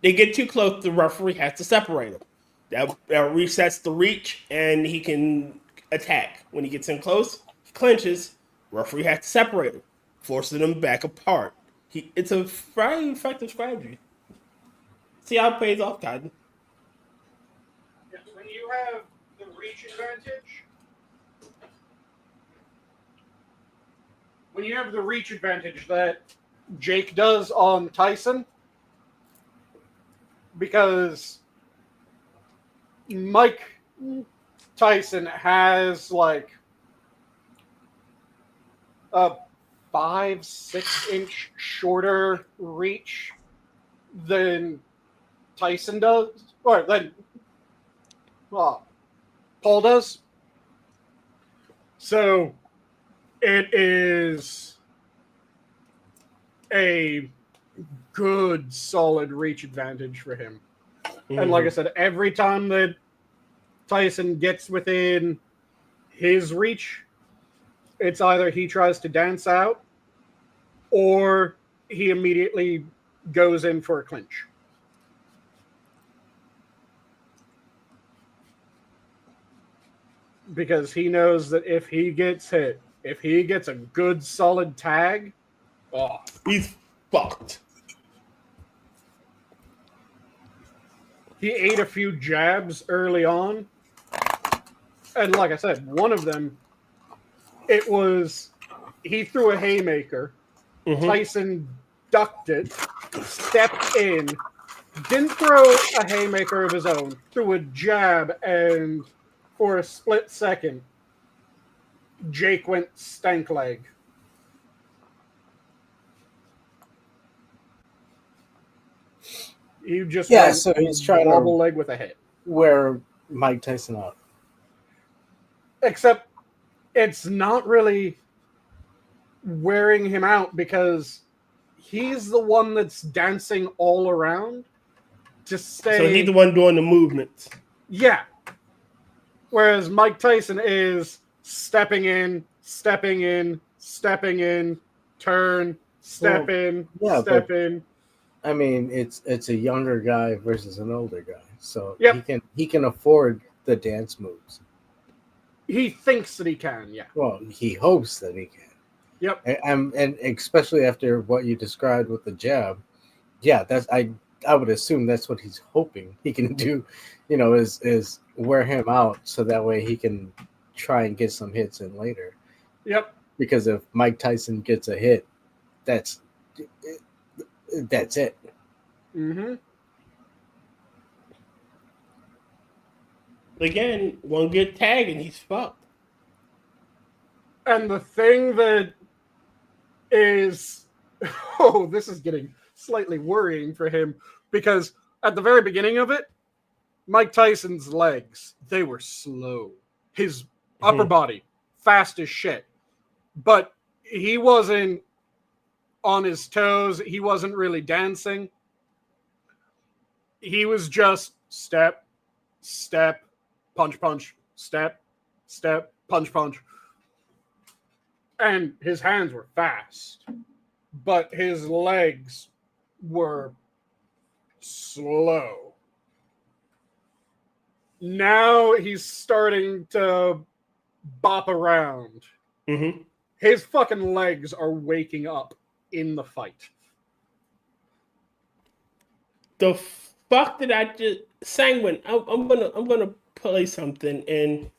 they get too close. The referee has to separate them. That resets the reach, and he can attack. When he gets in close, he clinches. Referee has to separate them, forcing them back apart. It's a very effective strategy. See how it pays off, Cotton. Yes, when you have the reach advantage, that Jake does on Tyson, because Mike Tyson has like a 5-6 inch shorter reach than Tyson does, or than Paul does. So it is a good, solid reach advantage for him. Mm-hmm. And like I said, every time that Tyson gets within his reach, it's either he tries to dance out or he immediately goes in for a clinch. Because he knows that if he gets hit, if he gets a good solid tag, he's fucked. He ate a few jabs early on. And like I said, one of them, he threw a haymaker. Mm-hmm. Tyson ducked it, stepped in, didn't throw a haymaker of his own, threw a jab, and for a split second, Jake went stank leg. He just so he's trying to wobble leg with a hit. Wear Mike Tyson out. Except it's not really wearing him out because he's the one that's dancing all around to stay. So he's the one doing the movements. Yeah. Whereas Mike Tyson is stepping in, turn, step in. I mean, it's a younger guy versus an older guy, so Yep. he can afford the dance moves. He thinks that he can, yeah. Well, he hopes that he can. Yep. And especially after what you described with the jab, yeah, I would assume that's what he's hoping he can do, is wear him out so that way he can try and get some hits in later. Yep. Because if Mike Tyson gets a hit, that's it. Mm-hmm. Again, one good tag and he's fucked. And the thing that is, this is getting slightly worrying for him, because at the very beginning of it, Mike Tyson's legs, they were slow. His upper body, fast as shit. But he wasn't on his toes. He wasn't really dancing. He was just step, step, punch, punch, step, step, punch, punch. And his hands were fast, but his legs were slow. Now he's starting to bop around. Mm-hmm. His fucking legs are waking up in the fight. The fuck did I just Sanguine? I'm gonna play something and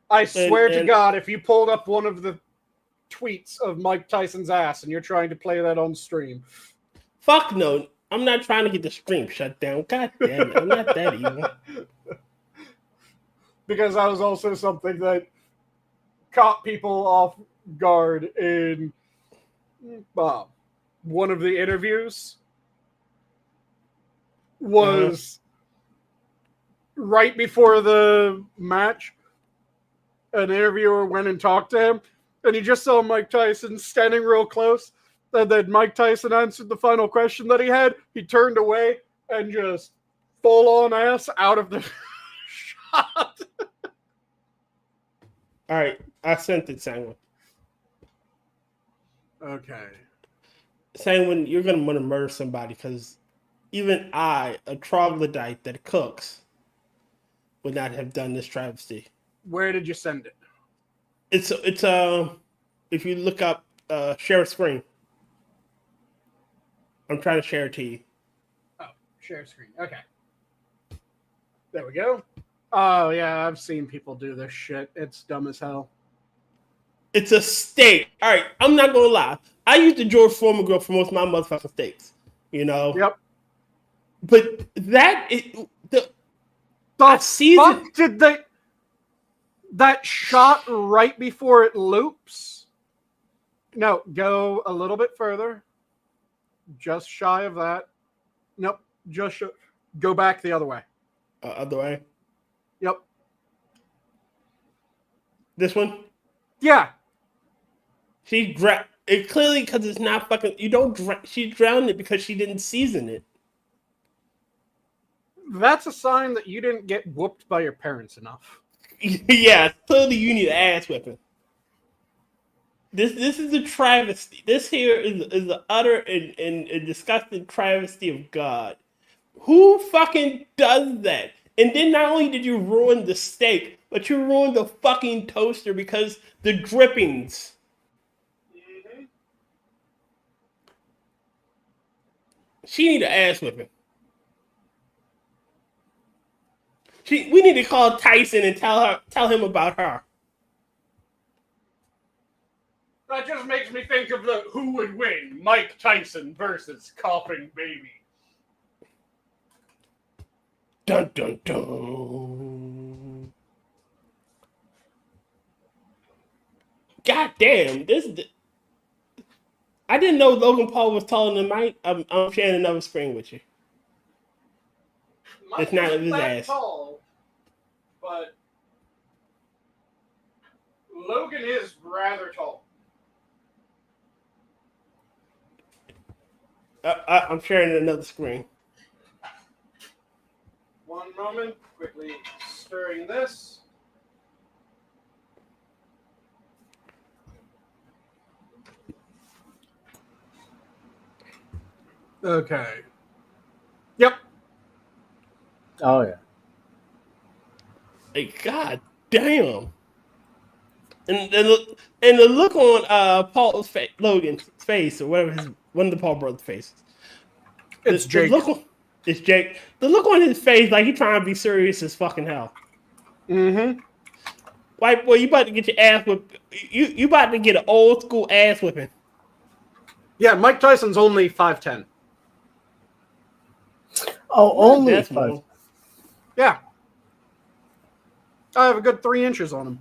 I swear to God, if you pulled up one of the tweets of Mike Tyson's ass and you're trying to play that on stream. Fuck no. I'm not trying to get the stream shut down. God damn it. I'm not that evil. Because that was also something that caught people off guard in one of the interviews. Was right before the match, an interviewer went and talked to him, and he just saw Mike Tyson standing real close. And then Mike Tyson answered the final question that he had. He turned away and just full on ass out of the shot. All right, I sent it, Sanguine. Okay. Sanguine, you're gonna want to murder somebody because even I, a troglodyte that cooks, would not have done this travesty. Where did you send it? It's if you look up share a screen. I'm trying to share it to you. Oh, share screen. Okay. There we go. Oh, yeah, I've seen people do this shit. It's dumb as hell. It's a steak. All right, I'm not going to lie. I use the George Foreman grill for most of my motherfucking steaks. Yep. But that is... The season... fuck did they... That shot right before it loops? No, go a little bit further. Just shy of that. Nope. Go back the other way. Other way? Yep. This one? Yeah. It clearly because it's not fucking... She drowned it because she didn't season it. That's a sign that you didn't get whooped by your parents enough. Yeah, clearly you need an ass whipping. This is a travesty. This here is an utter and disgusting travesty of God. Who fucking does that? And then not only did you ruin the steak, but you ruined the fucking toaster because the drippings. Mm-hmm. She need an ass whipping. We need to call Tyson and tell him about her. That just makes me think of the who would win, Mike Tyson versus Coughing Baby. Dun dun dun. God damn, I didn't know Logan Paul was taller than Mike. I'm sharing another screen with you. Mike It's not isn't his that ass. tall, but Logan is rather tall. I'm sharing another screen. One moment, quickly stirring this. Okay. Yep. Oh yeah. Like, God damn. And the look on Paul's Logan's face, or whatever one of the Paul brothers' faces. It's The Jake. look on it's Jake. The look on his face, like he trying to be serious as fucking hell. Mm-hmm. White boy, you about to get your ass whipped. You about to get an old school ass whipping. Yeah, Mike Tyson's only 5'10". Oh, only That's 5. more. Yeah. I have a good 3 inches on him.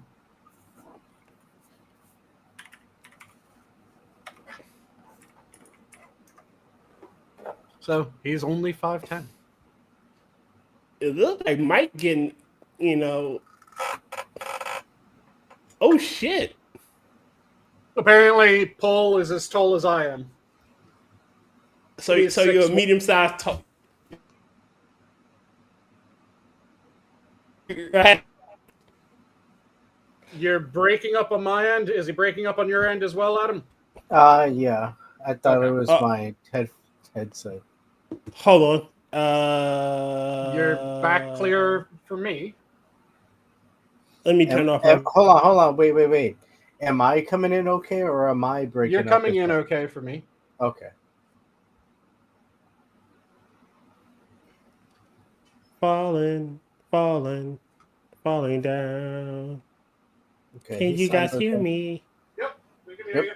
So he's only 5'10". It looks like Mike getting, oh shit. Apparently, Paul is as tall as I am. So He's you're a 6'1". medium sized tall. You're breaking up on my end. Is he breaking up on your end as well, Adam? Yeah. I thought it was my headset. Hold on. You're back clear for me. Let me turn off my. Hold on. Wait. Am I coming in okay, or am I breaking You're up? coming in okay for me. Okay. Falling down. Okay. Can you guys hear okay. me? Yep, we can hear you.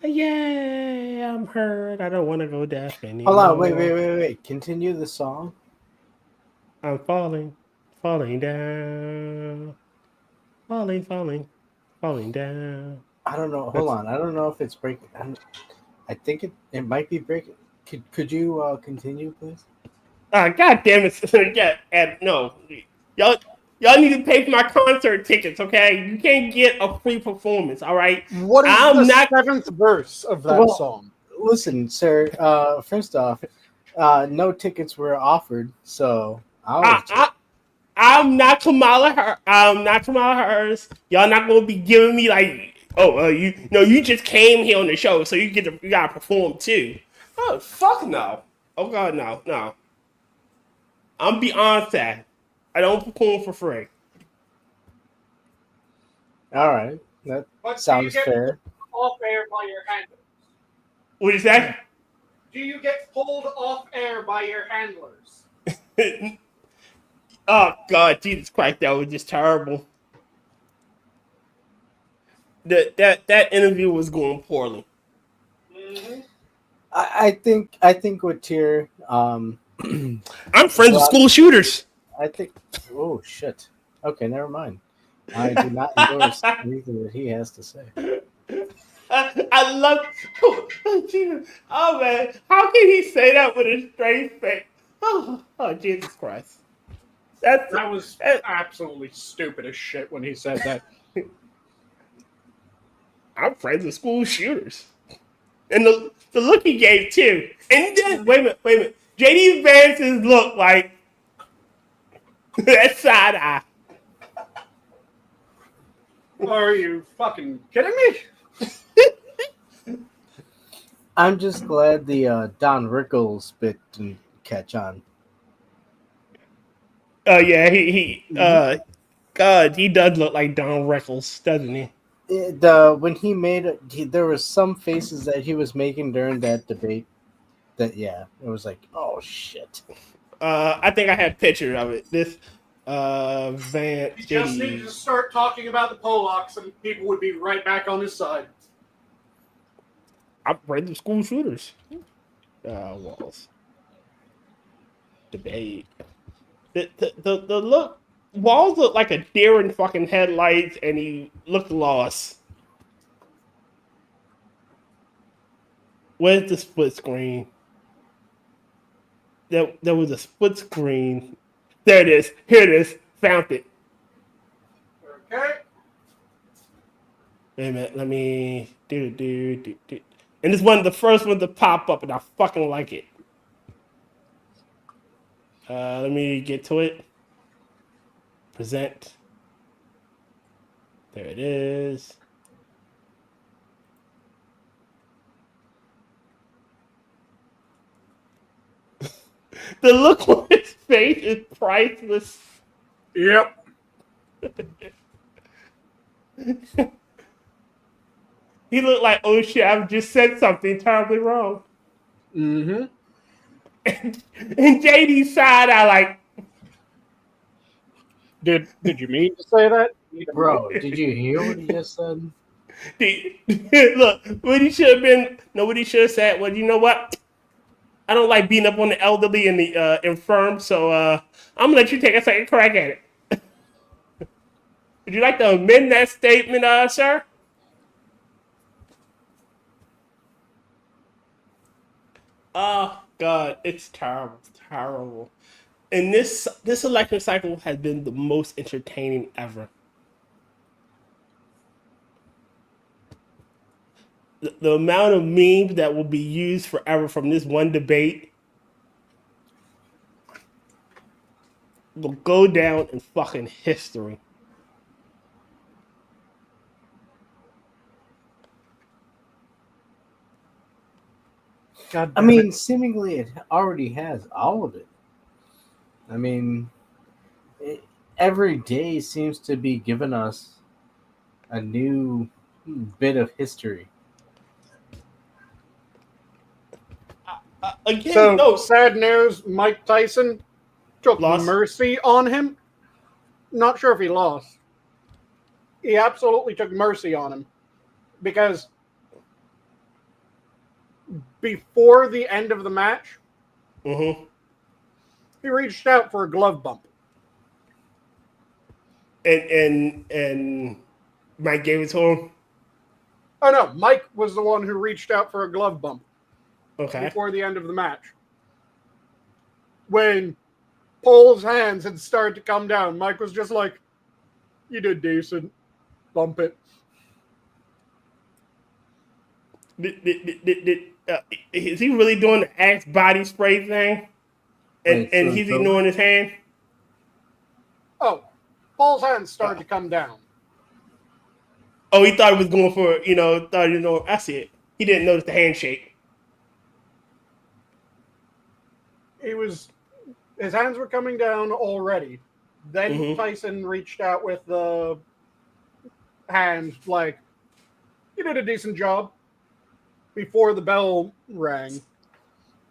Yay, I'm hurt. I don't want to go deaf anymore. Hold on. Wait. Continue the song. I'm falling down. Falling down. I don't know. Hold on. I don't know if it's breaking. I think it might be breaking. Could you continue, please? God damn it. Yeah, and no. Y'all need to pay for my concert tickets, okay? You can't get a free performance, all right? What is I'm the not 7th verse of that song? Listen, sir. First off, no tickets were offered, so I'm not Kamala Harris. Y'all not gonna be giving me like, you just came here on the show, so you gotta perform too. Oh fuck no. Oh god no. I'm Beyonce. I don't perform for free. all right. That sounds fair. Off air by your handlers? What is that? Do you get pulled off air by your handlers? Oh god, Jesus Christ, that was just terrible. That interview was going poorly. Mm-hmm. I think with Tier, I'm friends with school shooters. I think. Oh shit. Okay, never mind. I do not endorse anything that he has to say. I love. Oh, Jesus. Oh man, how can he say that with a straight face? Oh Jesus Christ. That was absolutely stupid as shit when he said that. I'm friends with school shooters. And the look he gave too. And then wait a minute. JD Vance's look like that side eye. Are you fucking kidding me? I'm just glad the Don Rickles bit didn't catch on. Oh yeah, he God, he does look like Don Rickles, doesn't he? When he made there was some faces that he was making during that debate. That it was like, oh shit. I think I had a picture of it. This Vance. He just needed to start talking about the Polacks, and people would be right back on his side. I'm friends with school shooters. Walls. Debate. The look. Walls looked like a deer in fucking headlights, and he looked lost. Where's the split screen? There was a split screen. There it is. Here it is. Found it. Okay. Wait a minute. Let me do. And it's one of the first ones to pop up, and I fucking like it. Let me get to it. Present. There it is. The look on his face is priceless. Yep. He looked like, oh shit, I've just said something terribly wrong. Mm-hmm. And JD's side, I like. Did you mean to say that? Bro, did you hear what he just said? Look, what he should have been, no, what he should have said, well, you know what? I don't like beating up on the elderly and the infirm, so I'm gonna let you take a second crack at it. Would you like to amend that statement, sir? Oh God, it's terrible, it's terrible. And this election cycle has been the most entertaining ever. The amount of memes that will be used forever from this one debate will go down in fucking history. God I damn mean, it. seemingly it already has all of it. I mean, every day seems to be giving us a new bit of history. Again, So no sad news. Mike Tyson took loss. mercy on him. Not sure if he lost. He absolutely took mercy on him because before the end of the match, Mm-hmm. he reached out for a glove bump. And Mike gave it to him. Oh no, Mike was the one who reached out for a glove bump Okay. before the end of the match. When Pole's hands had started to come down, Mike was just like, "You did decent. Bump it." Is he really doing the Axe body spray thing? And Wait, so he's it's over? ignoring his hand? Oh, Paul's hands started to come down. Oh, he thought he was going for, I see it. He didn't notice the handshake. His hands were coming down already. Then Mm-hmm. Tyson reached out with the hand, like, "You did a decent job," before the bell rang,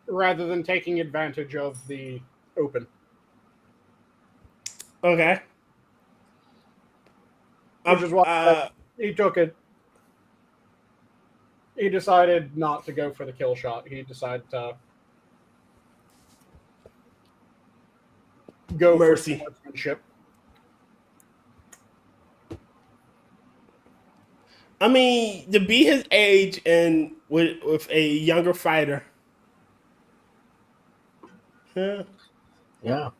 rather than taking advantage of the open. Okay. Which is why he took it. He decided not to go for the kill shot. He decided to go for Mercy. sportsmanship. I mean, to be his age and with a younger fighter. Yeah. Yeah.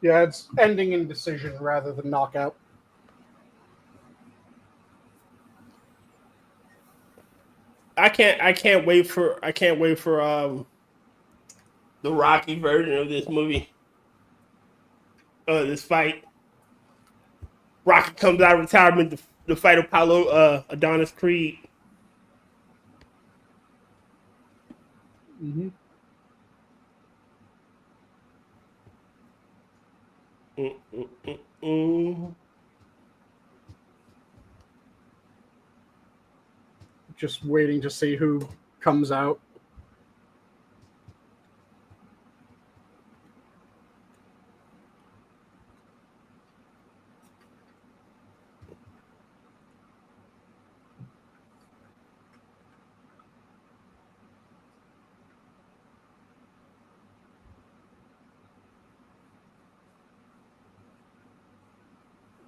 Yeah, it's ending in decision rather than knockout. I can't wait for the Rocky version of this movie. This fight. Rocky comes out of retirement to fight Apollo Adonis Creed. Mm-hmm. Mm, mm, mm, mm. Just waiting to see who comes out.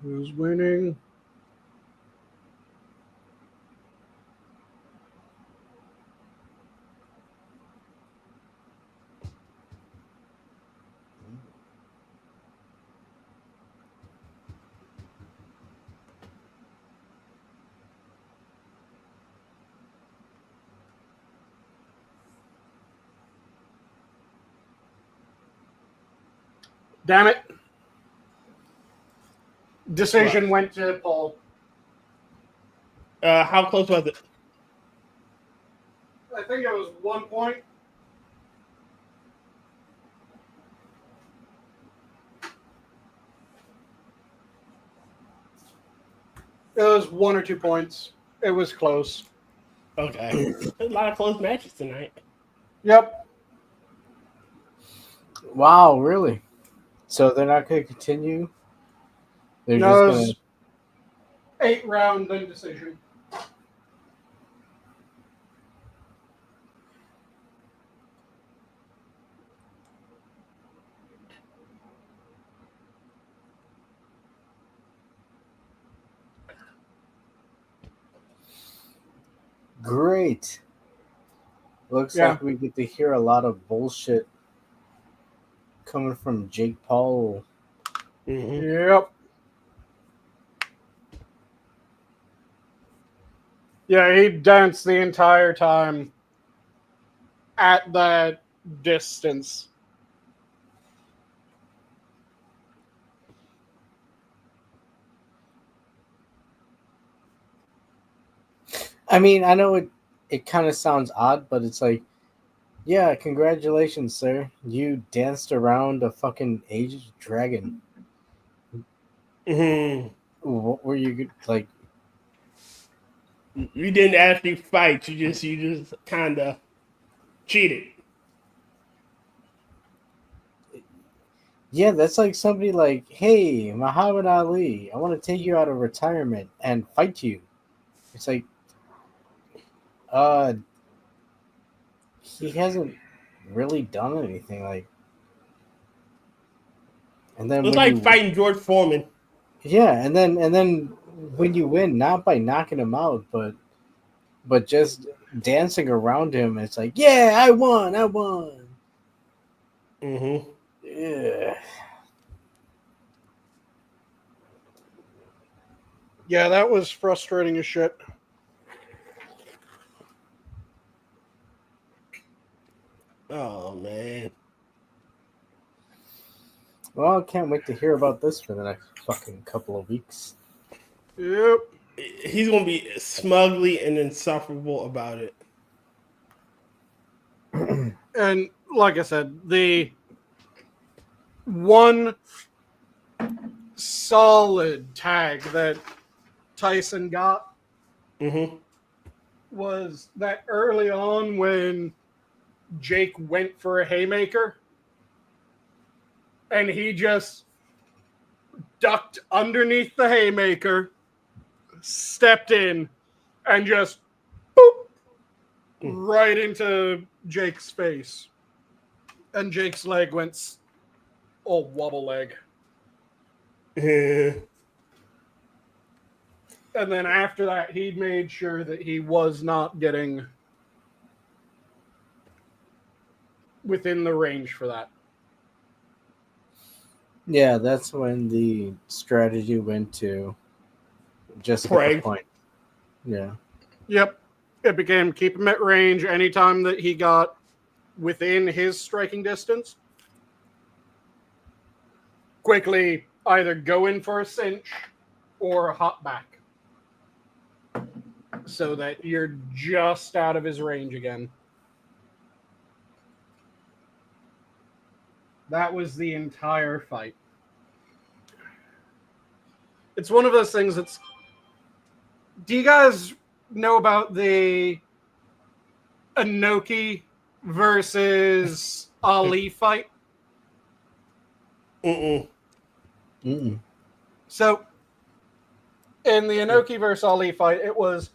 Who's winning? Damn it. Decision went to Paul. How close was it? I think it was 1 point. It was 1 or 2 points. It was close. Okay. There's a lot of close matches tonight. Yep. Wow, really? So they're not going to continue? They're No, just going to... 8 round then decision. Great. Looks Yeah. like we get to hear a lot of bullshit coming from Jake Paul. Mm-hmm. Yep. Yeah, he danced the entire time at that distance. I mean, I know it kind of sounds odd, but it's like, yeah, congratulations, sir. You danced around a fucking aged dragon. Mm-hmm. What were you like? You didn't actually fight. You just kind of cheated. Yeah, that's like somebody like, hey, Muhammad Ali, I want to take you out of retirement and fight you. It's like, he hasn't really done anything like. And then It's like fighting George Foreman. yeah, and then when you win, not by knocking him out, but just dancing around him, it's like, yeah, I won. Mm-hmm. Yeah. Yeah, that was frustrating as shit. Oh man. Well, I can't wait to hear about this for the next fucking couple of weeks. Yep. He's gonna be smugly and insufferable about it. And like I said, the one solid tag that Tyson got was that early on when Jake went for a haymaker and he just ducked underneath the haymaker, stepped in, and just boop right into Jake's face. And Jake's leg went all wobble leg. And then after that, he made sure that he was not getting within the range for that. Yeah, that's when the strategy went to just get the point. Yeah. Yep. It became keep him at range anytime that he got within his striking distance. Quickly either go in for a cinch or hop back so that you're just out of his range again. That was the entire fight. It's one of those things that's... Do you guys know about the Inoki versus Ali fight? So, in the Inoki versus Ali fight, it was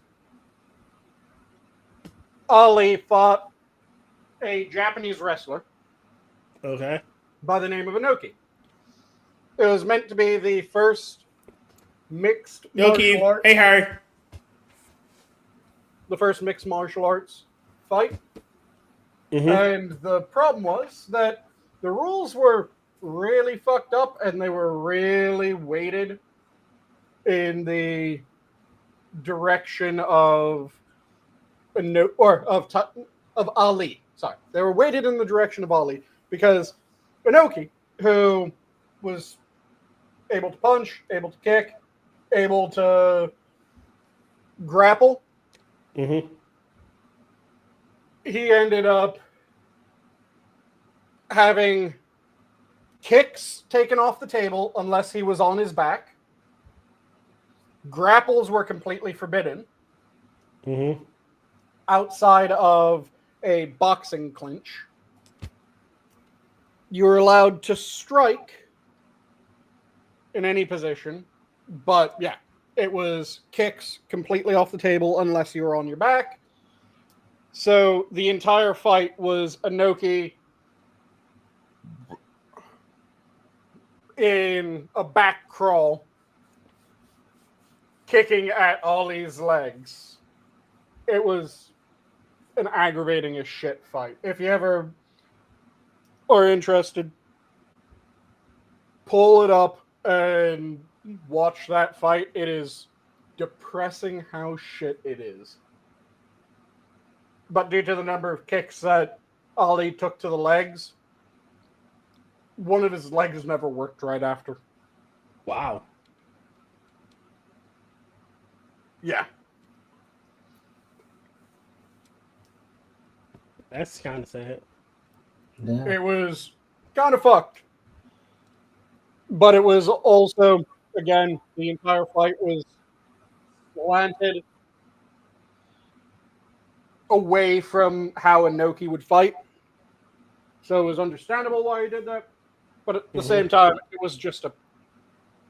Ali fought a Japanese wrestler. Okay. By the name of Inoki. It was meant to be the first mixed martial arts. Hey, Harry. The first mixed martial arts fight. And the problem was that the rules were really fucked up and they were really weighted in the direction of Ali. Sorry. They were weighted in the direction of Ali because Inoki, who was able to punch, able to kick, able to grapple. Mm-hmm. He ended up having kicks taken off the table unless he was on his back. Grapples were completely forbidden Mm-hmm. outside of a boxing clinch. You were allowed to strike in any position, but yeah, it was kicks completely off the table unless you were on your back. So the entire fight was Inoki in a back crawl, kicking at Ollie's legs. It was an aggravating as shit fight. If you ever are interested, pull it up and watch that fight. It is depressing how shit it is. But due to the number of kicks that Ollie took to the legs, one of his legs never worked right after. Wow. Yeah. That's kind of sad. Yeah. It was kind of fucked. But it was also, again, the entire fight was slanted away from how Inoki would fight. So it was understandable why he did that. But at the same time, it was just a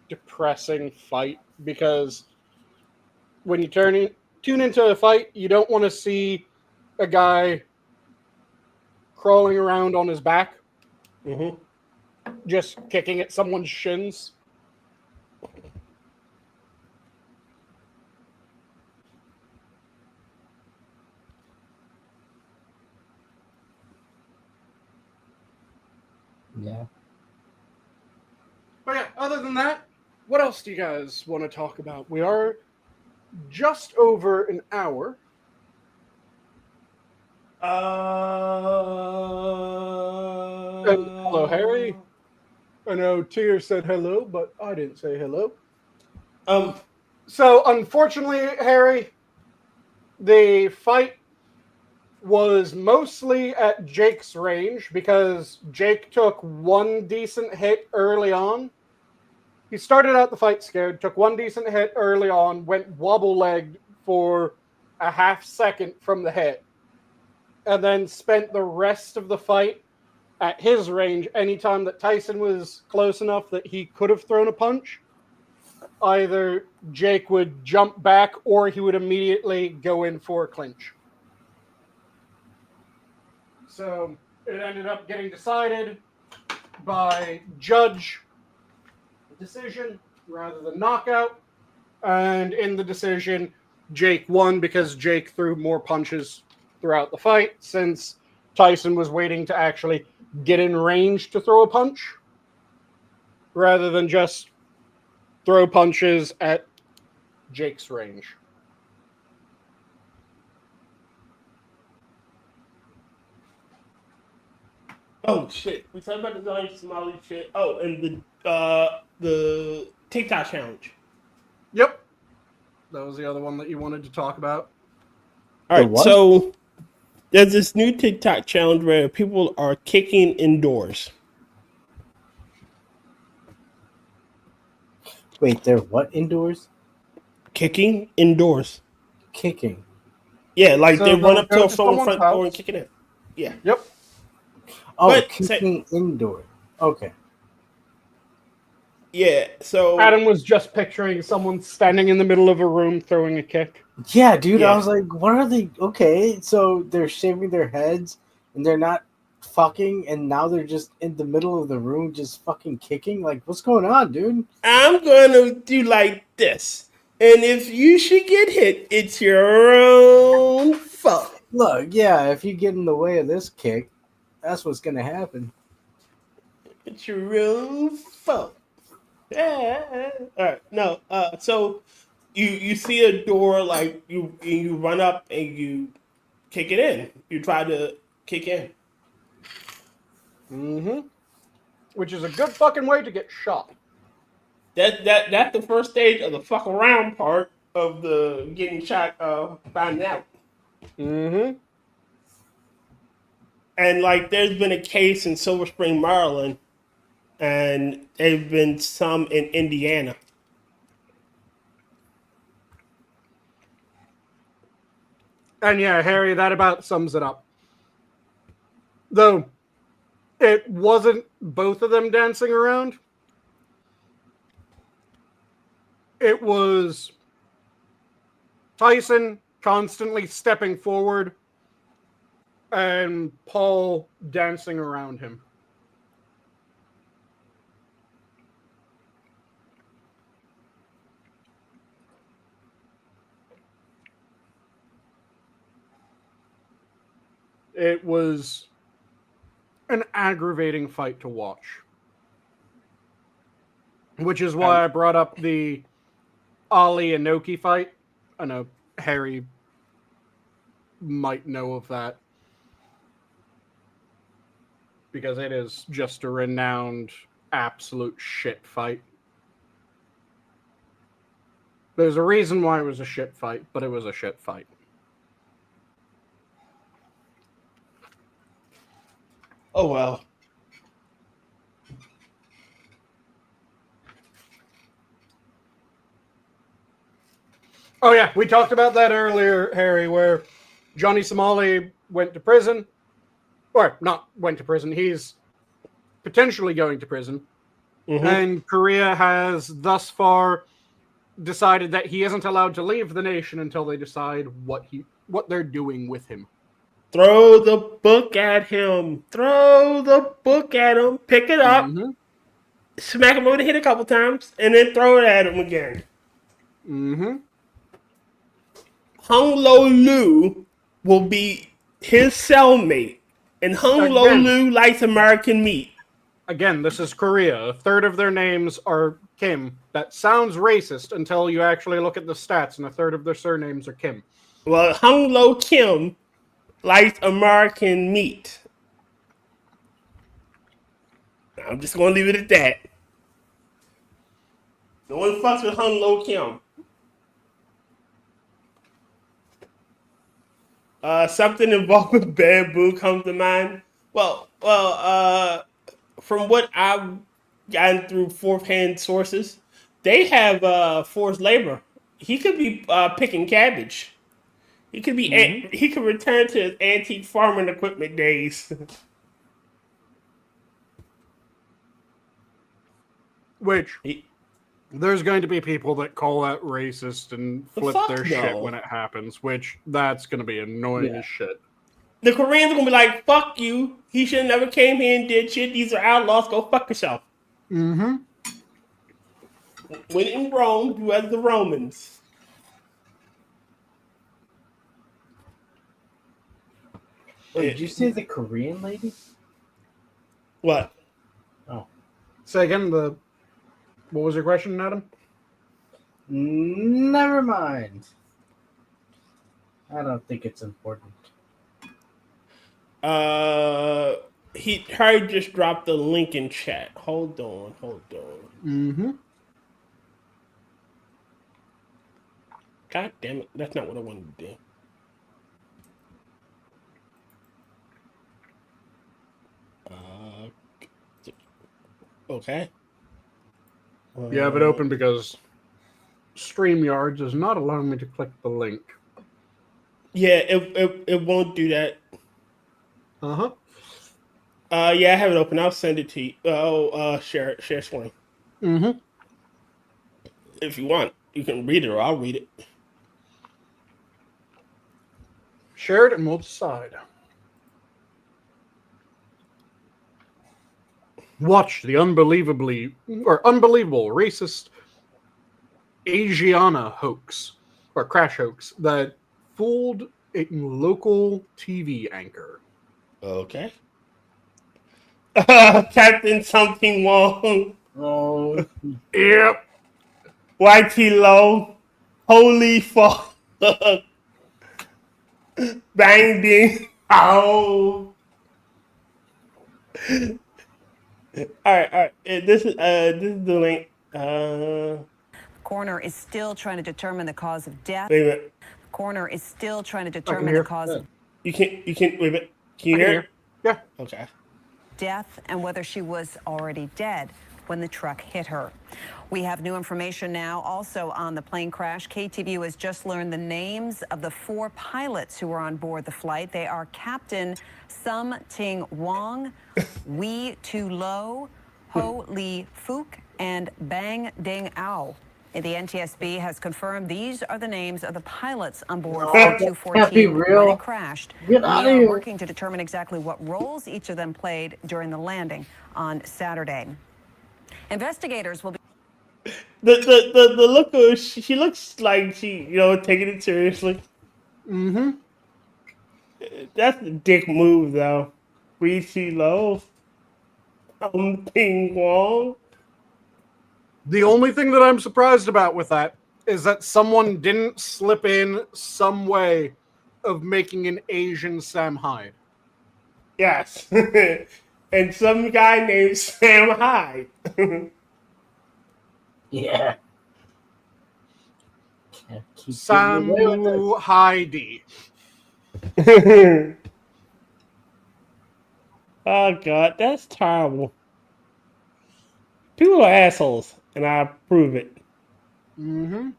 depressing fight because when you tune into a fight, you don't want to see a guy crawling around on his back, just kicking at someone's shins. Yeah. But yeah, other than that, what else do you guys want to talk about? We are just over an hour. And hello, Harry. I know Tier said hello, but I didn't say hello. So, unfortunately, Harry, the fight was mostly at Jake's range because Jake took one decent hit early on. He started out the fight scared, took one decent hit early on, went wobble-legged for a half second from the hit, and then spent the rest of the fight at his range. Anytime that Tyson was close enough that he could have thrown a punch, either Jake would jump back or he would immediately go in for a clinch. So it ended up getting decided by judge decision rather than knockout. And in the decision, Jake won because Jake threw more punches throughout the fight since Tyson was waiting to actually get in range to throw a punch rather than just throw punches at Jake's range. Oh shit! We talked about the Johnny Somali shit. Oh, and the TikTok challenge. Yep, that was the other one that you wanted to talk about. All right, so there's this new TikTok challenge where people are kicking indoors. Wait, they're what indoors? Kicking indoors. Kicking. Yeah, like So they run up go to to someone's someone's front door and house. kick it in. Yeah. Yep. Oh, But kicking indoor. Okay. Yeah, so Adam was just picturing someone standing in the middle of a room throwing a kick. Yeah, dude. Yeah. I was like, what are they? Okay, so they're shaving their heads and they're not fucking, and now they're just in the middle of the room just fucking kicking? Like, what's going on, dude? I'm gonna do like this. And if you should get hit, it's your own fault. Look, yeah, if you get in the way of this kick, that's what's gonna happen. It's your own fault. Yeah. All right. No. So you see a door, like you run up and you kick it in. You try to kick in. Mm-hmm. which is a good fucking way to get shot. That's the first stage of the fuck around part of the getting shot, finding out. Mm-hmm. And like, there's been a case in Silver Spring, Maryland, and there's been some in Indiana. And yeah, Harry, that about sums it up. Though it wasn't both of them dancing around. It was Tyson constantly stepping forward and Paul dancing around him. It was an aggravating fight to watch. Which is why I brought up the Ali and Noki fight. I know Harry might know of that. Because it is just a renowned absolute shit fight. There's a reason why it was a shit fight, but it was a shit fight. Oh well. Oh yeah, we talked about that earlier, Harry, where Johnny Somali went to prison. Or not went to prison, he's potentially going to prison. Mm-hmm. And Korea has thus far decided that he isn't allowed to leave the nation until they decide what they're doing with him. Throw the book at him. Throw the book at him. Pick it up. Mm-hmm. Smack him over the head a couple times, and then throw it at him again. Mm-hmm. Hung Lo Lu will be his cellmate, and Hung Lo Lu likes American meat. Again, this is Korea. A third of their names are Kim. That sounds racist until you actually look at the stats, and a third of their surnames are Kim. Well, Hung Lo Kim likes American meat. I'm just going to leave it at that. No one fucks with Hung Lo Kim. Something involved with bamboo comes to mind. Well, from what I've gotten through fourth-hand sources, they have forced labor. He could be picking cabbage. He could be. He could return to his antique farming equipment days. Which there's going to be people that call that racist and flip their shit when it happens. Which that's going to be annoying as shit. The Koreans are going to be like, "Fuck you! He should have never came here and did shit. These are outlaws. Go fuck yourself." Mm-hmm. When in Rome, do as the Romans. Wait, did you say the Korean lady? What? Oh. Say again, what was your question, Adam? Never mind. I don't think it's important. Harry just dropped the link in chat. Hold on. Mm-hmm. God damn it. That's not what I wanted to do. Okay. You have it open because StreamYard does not allow me to click the link. Yeah, it won't do that. Uh-huh. Yeah, I have it open. I'll send it to you. Share screen. Mm-hmm. If you want, you can read it or I'll read it. Share it and we'll decide. Watch the unbelievable racist Asiana hoax or crash hoax that fooled a local TV anchor. Okay. Captain Something Wrong. Oh. Yep. YT Low. Holy fuck. Bang ding. Oh. All right, all right. This is the link. Coroner is still trying to determine the cause of death. Wait a minute. Coroner is still trying to I can determine hear. the cause of You can't wait a minute. Can you I can hear hear. it? Yeah. Okay. death and whether she was already dead when the truck hit her. We have new information now also on the plane crash. KTVU has just learned the names of the 4 pilots who were on board the flight. They are Captain Sum Ting Wong, Wee Tu Lo, Ho Li Fook, and Bang Ding Ao. The NTSB has confirmed these are the names of the pilots on board No, Flight that can't be 214 when real. it crashed. Get We out of are here. working to determine exactly what roles each of them played during the landing on Saturday. Investigators will be The look of she looks like she taking it seriously. Mm-hmm. That's a dick move though. We see low. Ping Wong. The only thing that I'm surprised about with that is that someone didn't slip in some way of making an Asian Sam Hyde. Yes. And some guy named Sam Hyde. Yeah. Can't keep getting away with Samu this. Heidi. Oh god, that's terrible. People are assholes, and I approve it. Mm-hmm.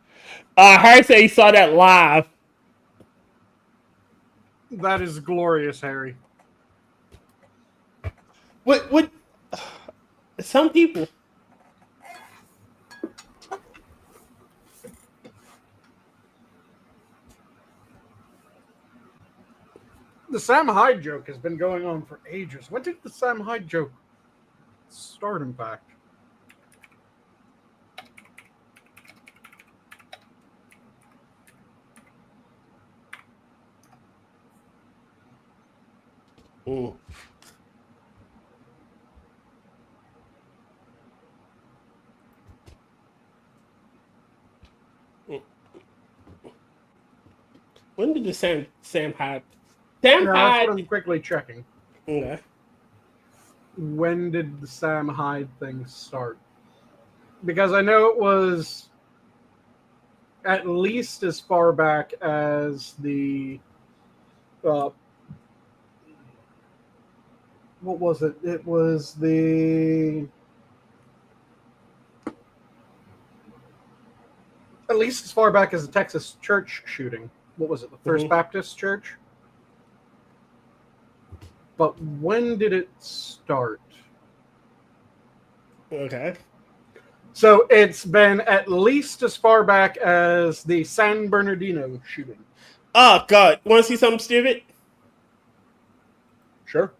Harry said he saw that live. That is glorious, Harry. What some people The Sam Hyde joke has been going on for ages. When did the Sam Hyde joke start, in fact? Mm. When did the Sam Hyde Yeah, that's what I'm quickly checking. Okay. When did the Sam Hyde thing start? Because I know it was at least as far back as the what was it? It was the at least as far back as the Texas church shooting. What was it? The 1st Baptist Church? But when did it start? Okay. So it's been at least as far back as the San Bernardino shooting. Oh god, want to see something stupid? Sure.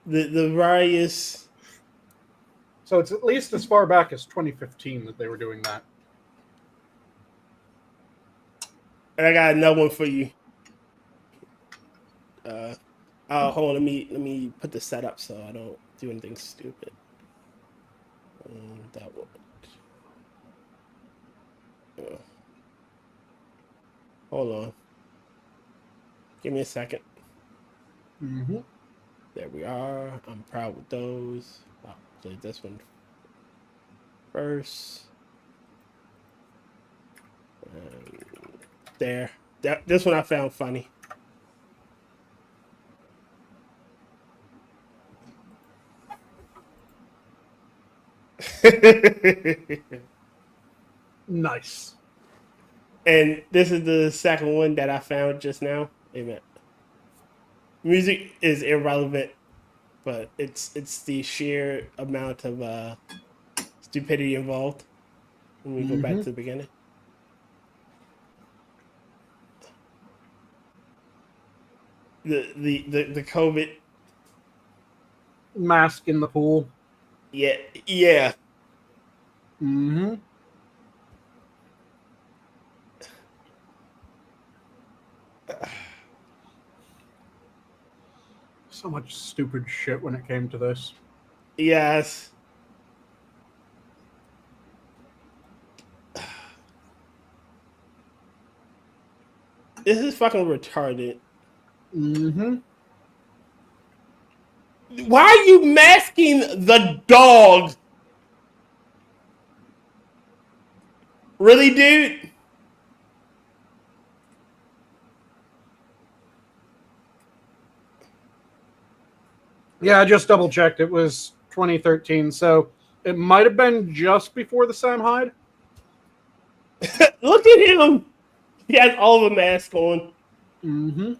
The various. So it's at least as far back as 2015 that they were doing that. And I got another one for you. Hold on. Let me put the setup so I don't do anything stupid. That one. Hold on. Give me a second. Mm-hmm. There we are. I'm proud with those. I'll play this one first. There. This one I found funny. Nice. And this is the second one that I found just now. Amen. Music is irrelevant, but it's the sheer amount of stupidity involved. Let me go back to the beginning. The COVID. Mask in the pool. Yeah. Mm-hmm. So much stupid shit when it came to this. Yes. This is fucking retarded. Mm-hmm. Why are you masking the dog? Really, dude? Yeah, I just double checked. It was 2013, so it might have been just before the Sam Hyde. Look at him. He has all the masks on. Mm-hmm.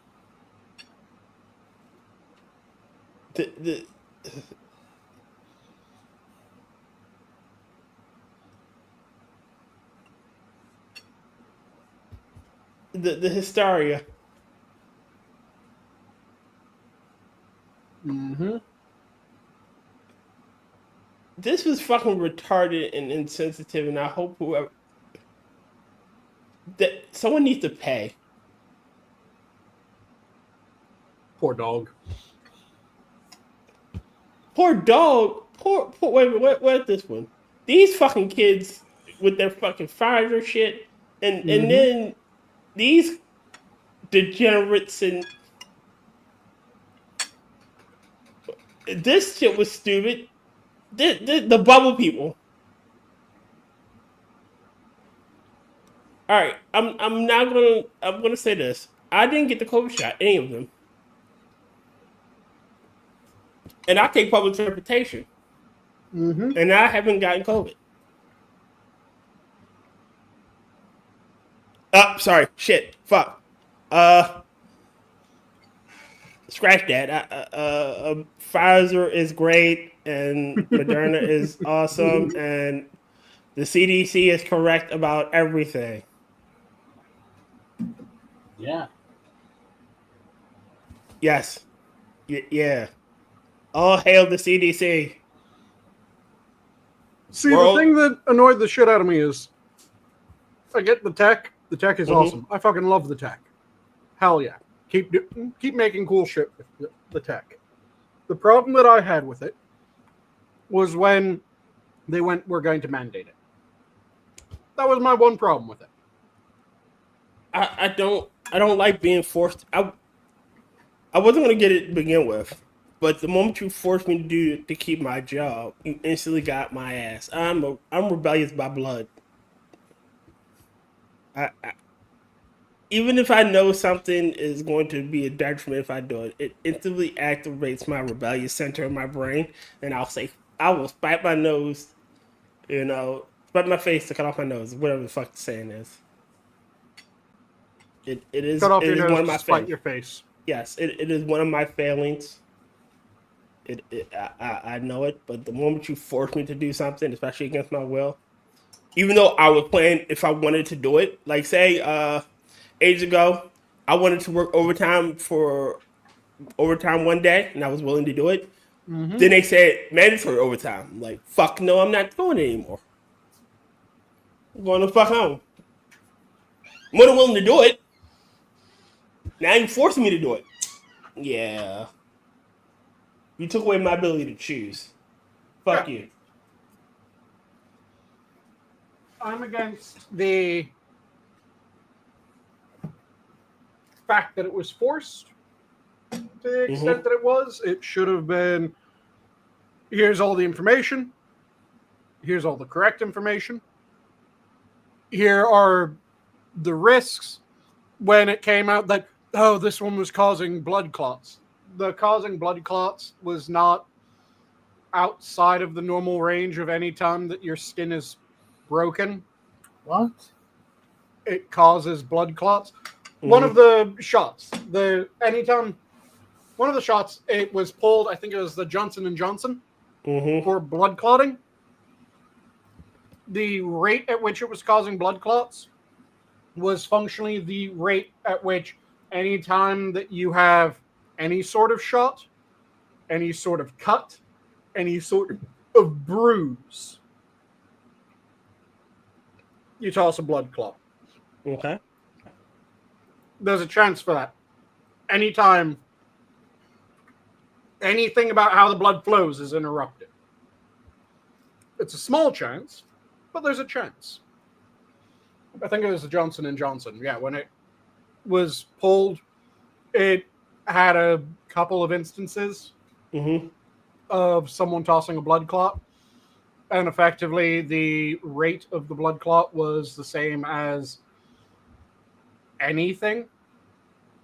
The hysteria. Mm-hmm. This was fucking retarded and insensitive, and I hope whoever that someone needs to pay. Poor dog. Poor dog. Poor wait, what this one? These fucking kids with their fucking Pfizer shit, and then these degenerates and this shit was stupid. The bubble people. All right, I'm gonna say this. I didn't get the COVID shot, any of them, and I take public transportation, and I haven't gotten COVID. Sorry, shit, fuck. Scratch that. Pfizer is great, and Moderna is awesome, and the CDC is correct about everything. Yeah. Yes. Yeah. All hail the CDC. See, the thing that annoyed the shit out of me is I get the tech. The tech is awesome. I fucking love the tech. Hell yeah. Keep making cool shit with the tech. The problem that I had with it was when they went, we're going to mandate it. That was my one problem with it. I don't like being forced. I wasn't gonna get it to begin with, but the moment you forced me to keep my job, you instantly got my ass. I'm rebellious by blood. I even if I know something is going to be a detriment if I do it, it instantly activates my rebellious center in my brain, and I will spite my nose, spite my face to cut off my nose, whatever the fuck the saying is. It is Cut off your one nose of to my spite your face. Yes, it is one of my failings. I know it, but the moment you force me to do something, especially against my will, even though I was planning if I wanted to do it, like say ages ago, I wanted to work overtime one day, and I was willing to do it. Then they said mandatory overtime. I'm like, fuck no, I'm not doing it anymore. I'm going the fuck home. I'm more than willing to do it. Now you're forcing me to do it. Yeah. You took away my ability to choose. Fuck you. I'm against the fact that it was forced to the extent that it was. It should have been, here's all the information. Here's all the correct information. Here are the risks. When it came out that, oh, this one was causing blood clots. The causing blood clots was not outside of the normal range of any time that your skin is broken. What? It causes blood clots. One of the shots, one of the shots, it was pulled, I think it was the Johnson & Johnson for blood clotting. The rate at which it was causing blood clots was functionally the rate at which any time that you have any sort of shot, any sort of cut, any sort of bruise, you toss a blood clot. Okay. There's a chance for that. Anytime anything about how the blood flows is interrupted. It's a small chance, but there's a chance. I think it was the Johnson & Johnson. Yeah, when it was pulled, it had a couple of instances of someone tossing a blood clot. And effectively, the rate of the blood clot was the same as anything.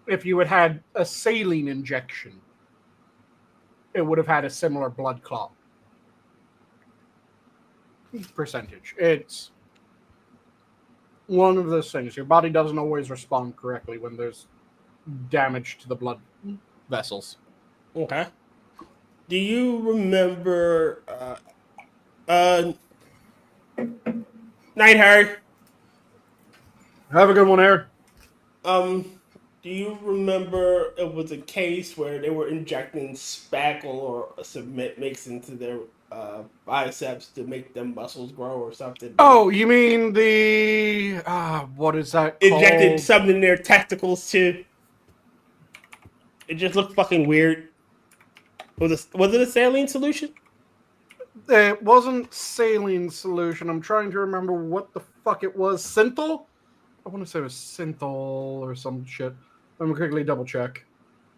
If you had a saline injection, it would have had a similar blood clot percentage. It's one of those things. Your body doesn't always respond correctly when there's damage to the blood vessels. Okay. Do you remember Night Harry? Have a good one, Aaron. Do you remember it was a case where they were injecting spackle or a cement mix into their biceps to make them muscles grow or something? Oh, you mean the what is that called? Injected something in their testicles too. It just looked fucking weird. Was it a saline solution? It wasn't saline solution. I'm trying to remember what the fuck it was. Synthol? I want to say it was synthol or some shit. Let me quickly double check.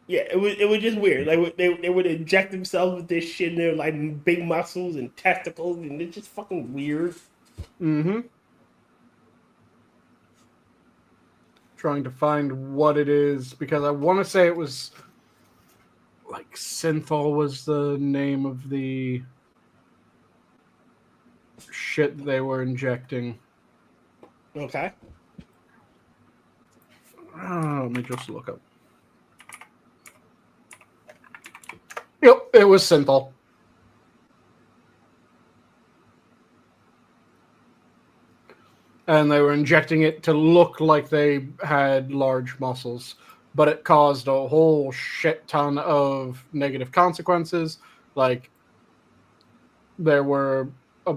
Yeah, it was just weird. Like they would inject themselves with this shit in their like big muscles and testicles, and it's just fucking weird. Mm-hmm. Trying to find what it is because I want to say it was like synthol was the name of the shit they were injecting. Okay. Let me just look up. Yep, it was synthol. And they were injecting it to look like they had large muscles, but it caused a whole shit ton of negative consequences. Like, there were a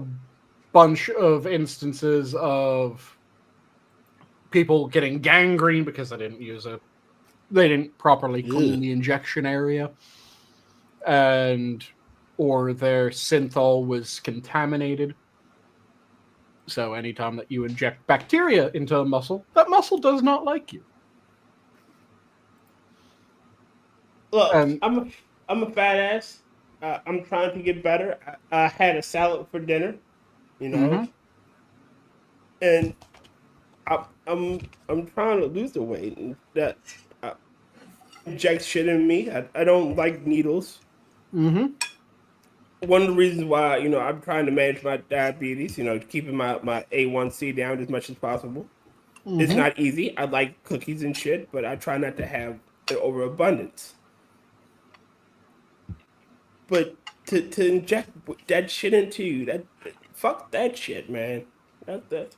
bunch of instances of people getting gangrene because they didn't properly clean the injection area, or their synthol was contaminated. So anytime that you inject bacteria into a muscle, that muscle does not like you. Look, I'm a fat ass. I'm trying to get better. I had a salad for dinner, you know, and I'm trying to lose the weight, and that inject shit in me. I don't like needles. Mm-hmm. One of the reasons why, you know, I'm trying to manage my diabetes, you know, keeping my A1C down as much as possible. Mm-hmm. It's not easy. I like cookies and shit, but I try not to have an overabundance. But to inject that shit into you, fuck that shit, man. That.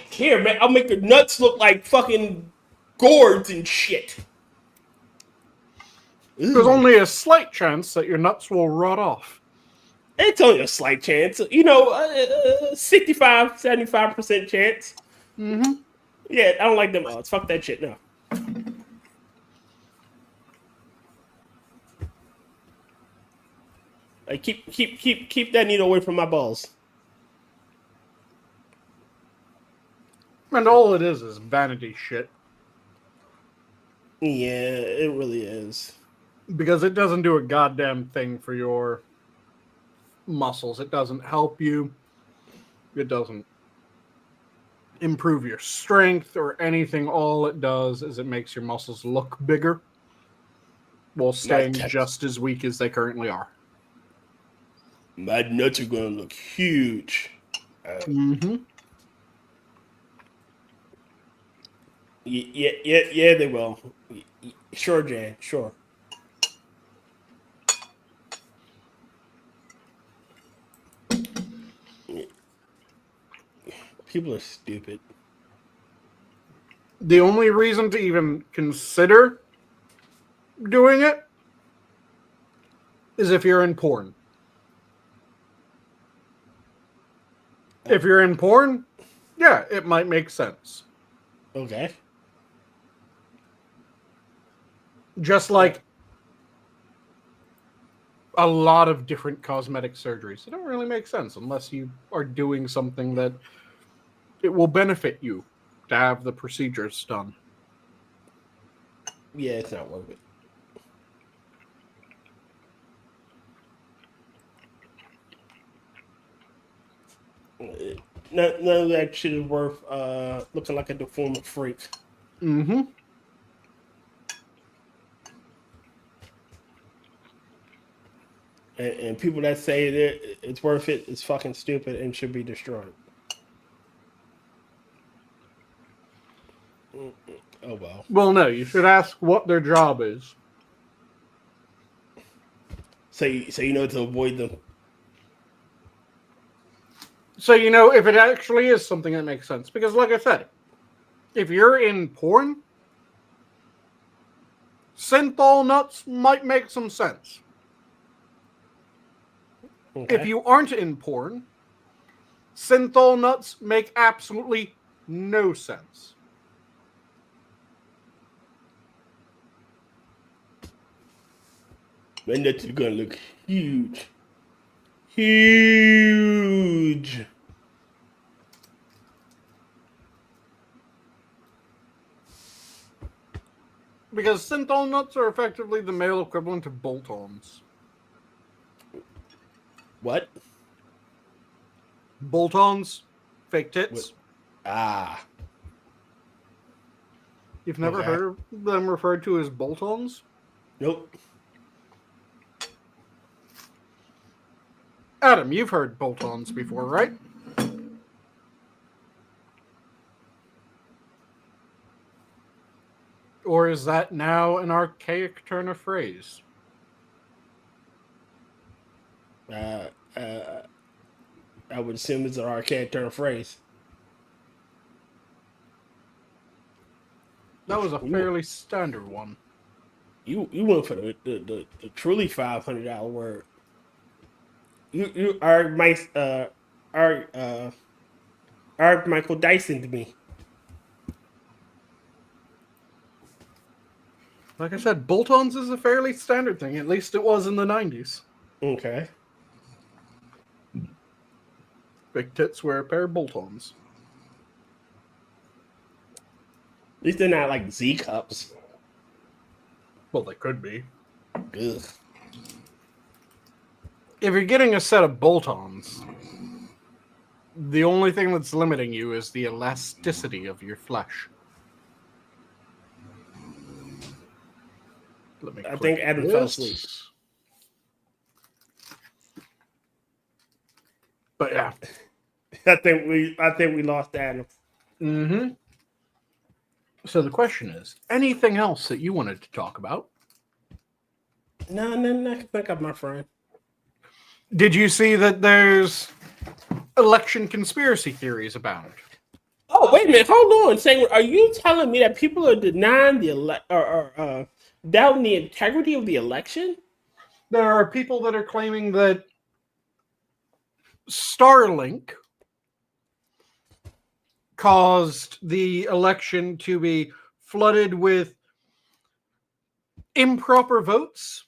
Here, man, I'll make your nuts look like fucking gourds and shit. There's only a slight chance that your nuts will rot off. It's only a slight chance. You know, 65, 75% chance. Mm-hmm. Yeah, I don't like them odds. Fuck that shit, no. Like, keep that needle away from my balls. And all it is vanity shit. Yeah, it really is. Because it doesn't do a goddamn thing for your muscles. It doesn't help you. It doesn't improve your strength or anything. All it does is it makes your muscles look bigger while staying just as weak as they currently are. My nuts are going to look huge. Mm-hmm. Yeah, they will. Sure, Jan, sure. People are stupid. The only reason to even consider doing it is if you're in porn. If you're in porn, yeah, it might make sense. Okay. Just like a lot of different cosmetic surgeries. It don't really make sense unless you are doing something that it will benefit you to have the procedures done. Yeah, it's not worth it. None of that shit is worth looking like a deformed freak. Mm-hmm. And people that say that it's worth it is fucking stupid and should be destroyed. Oh well. Well, no, you should ask what their job is. So you know to avoid them. So you know if it actually is something that makes sense. Because like I said, if you're in porn, synthol nuts might make some sense. Okay. If you aren't in porn, synthol nuts make absolutely no sense. And that's gonna look huge. Huge. Because synthol nuts are effectively the male equivalent of bolt-ons. What? Bolt-ons? Fake tits? Ah. You've never Okay. heard of them referred to as bolt-ons? Nope. Adam, you've heard bolt-ons before, right? Or is that now an archaic turn of phrase? I would assume it's an archaic turn of phrase. That was a fairly standard one. You went for the truly $500 word. You are Michael Dyson to me. Like I said, bolt-ons is a fairly standard thing. At least it was in the 90s. Okay. Big tits wear a pair of bolt-ons. At least they're not like Z cups. Well, they could be. Ugh. If you're getting a set of bolt-ons, the only thing that's limiting you is the elasticity of your flesh. I think Adam fell asleep. But yeah. I think we lost Adam. Mm-hmm. So the question is, anything else that you wanted to talk about? No, I can think of, my friend. Did you see that there's election conspiracy theories abound? Oh, wait a minute. Hold on. Saying, are you telling me that people are denying the doubting the integrity of the election? There are people that are claiming that Starlink caused the election to be flooded with improper votes.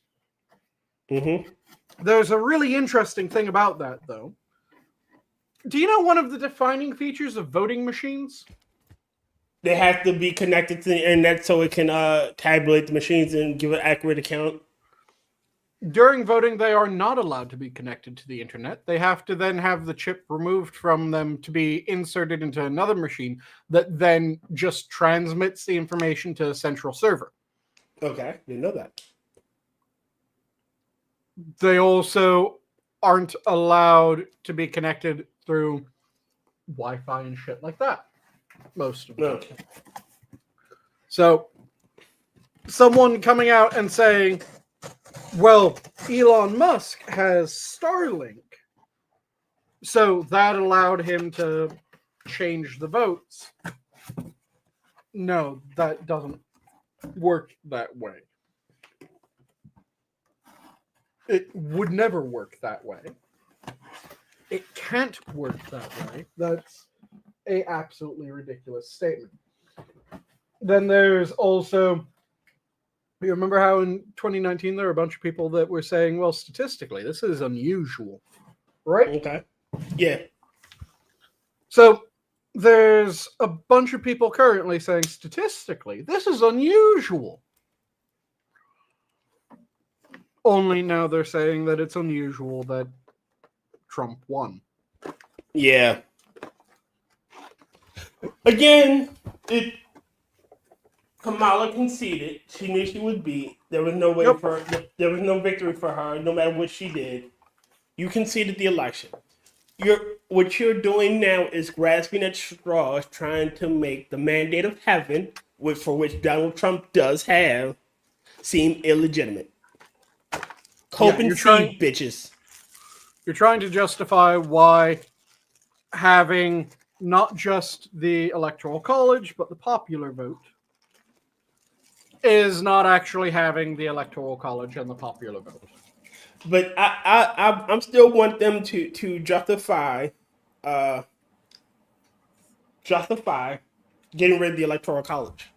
Mm-hmm. There's a really interesting thing about that, though. Do you know one of the defining features of voting machines? They have to be connected to the internet so it can tabulate the machines and give an accurate account. During voting, they are not allowed to be connected to the internet. They have to then have the chip removed from them to be inserted into another machine that then just transmits the information to a central server. Okay, didn't know that. They also aren't allowed to be connected through Wi-Fi and shit like that. Most of them. Okay. So, someone coming out and saying, well, Elon Musk has Starlink, so that allowed him to change the votes. No, that doesn't work that way. It would never work that way. It can't work that way. That's an absolutely ridiculous statement. Then there's also, you remember how in 2019 there were a bunch of people that were saying, well, statistically, this is unusual, right? Okay. Yeah. So there's a bunch of people currently saying, statistically, this is unusual. Only now they're saying that it's unusual that Trump won. Yeah. Again, Kamala conceded. She knew she would beat. There was no way Yep. for there was no victory for her, no matter what she did. You conceded the election. What you're doing now is grasping at straws, trying to make the mandate of heaven, for which Donald Trump does have, seem illegitimate. Cope and feed, bitches. You're trying to justify why having not just the electoral college but the popular vote is not actually having the electoral college and the popular vote. But I'm still want them to justify getting rid of the electoral college.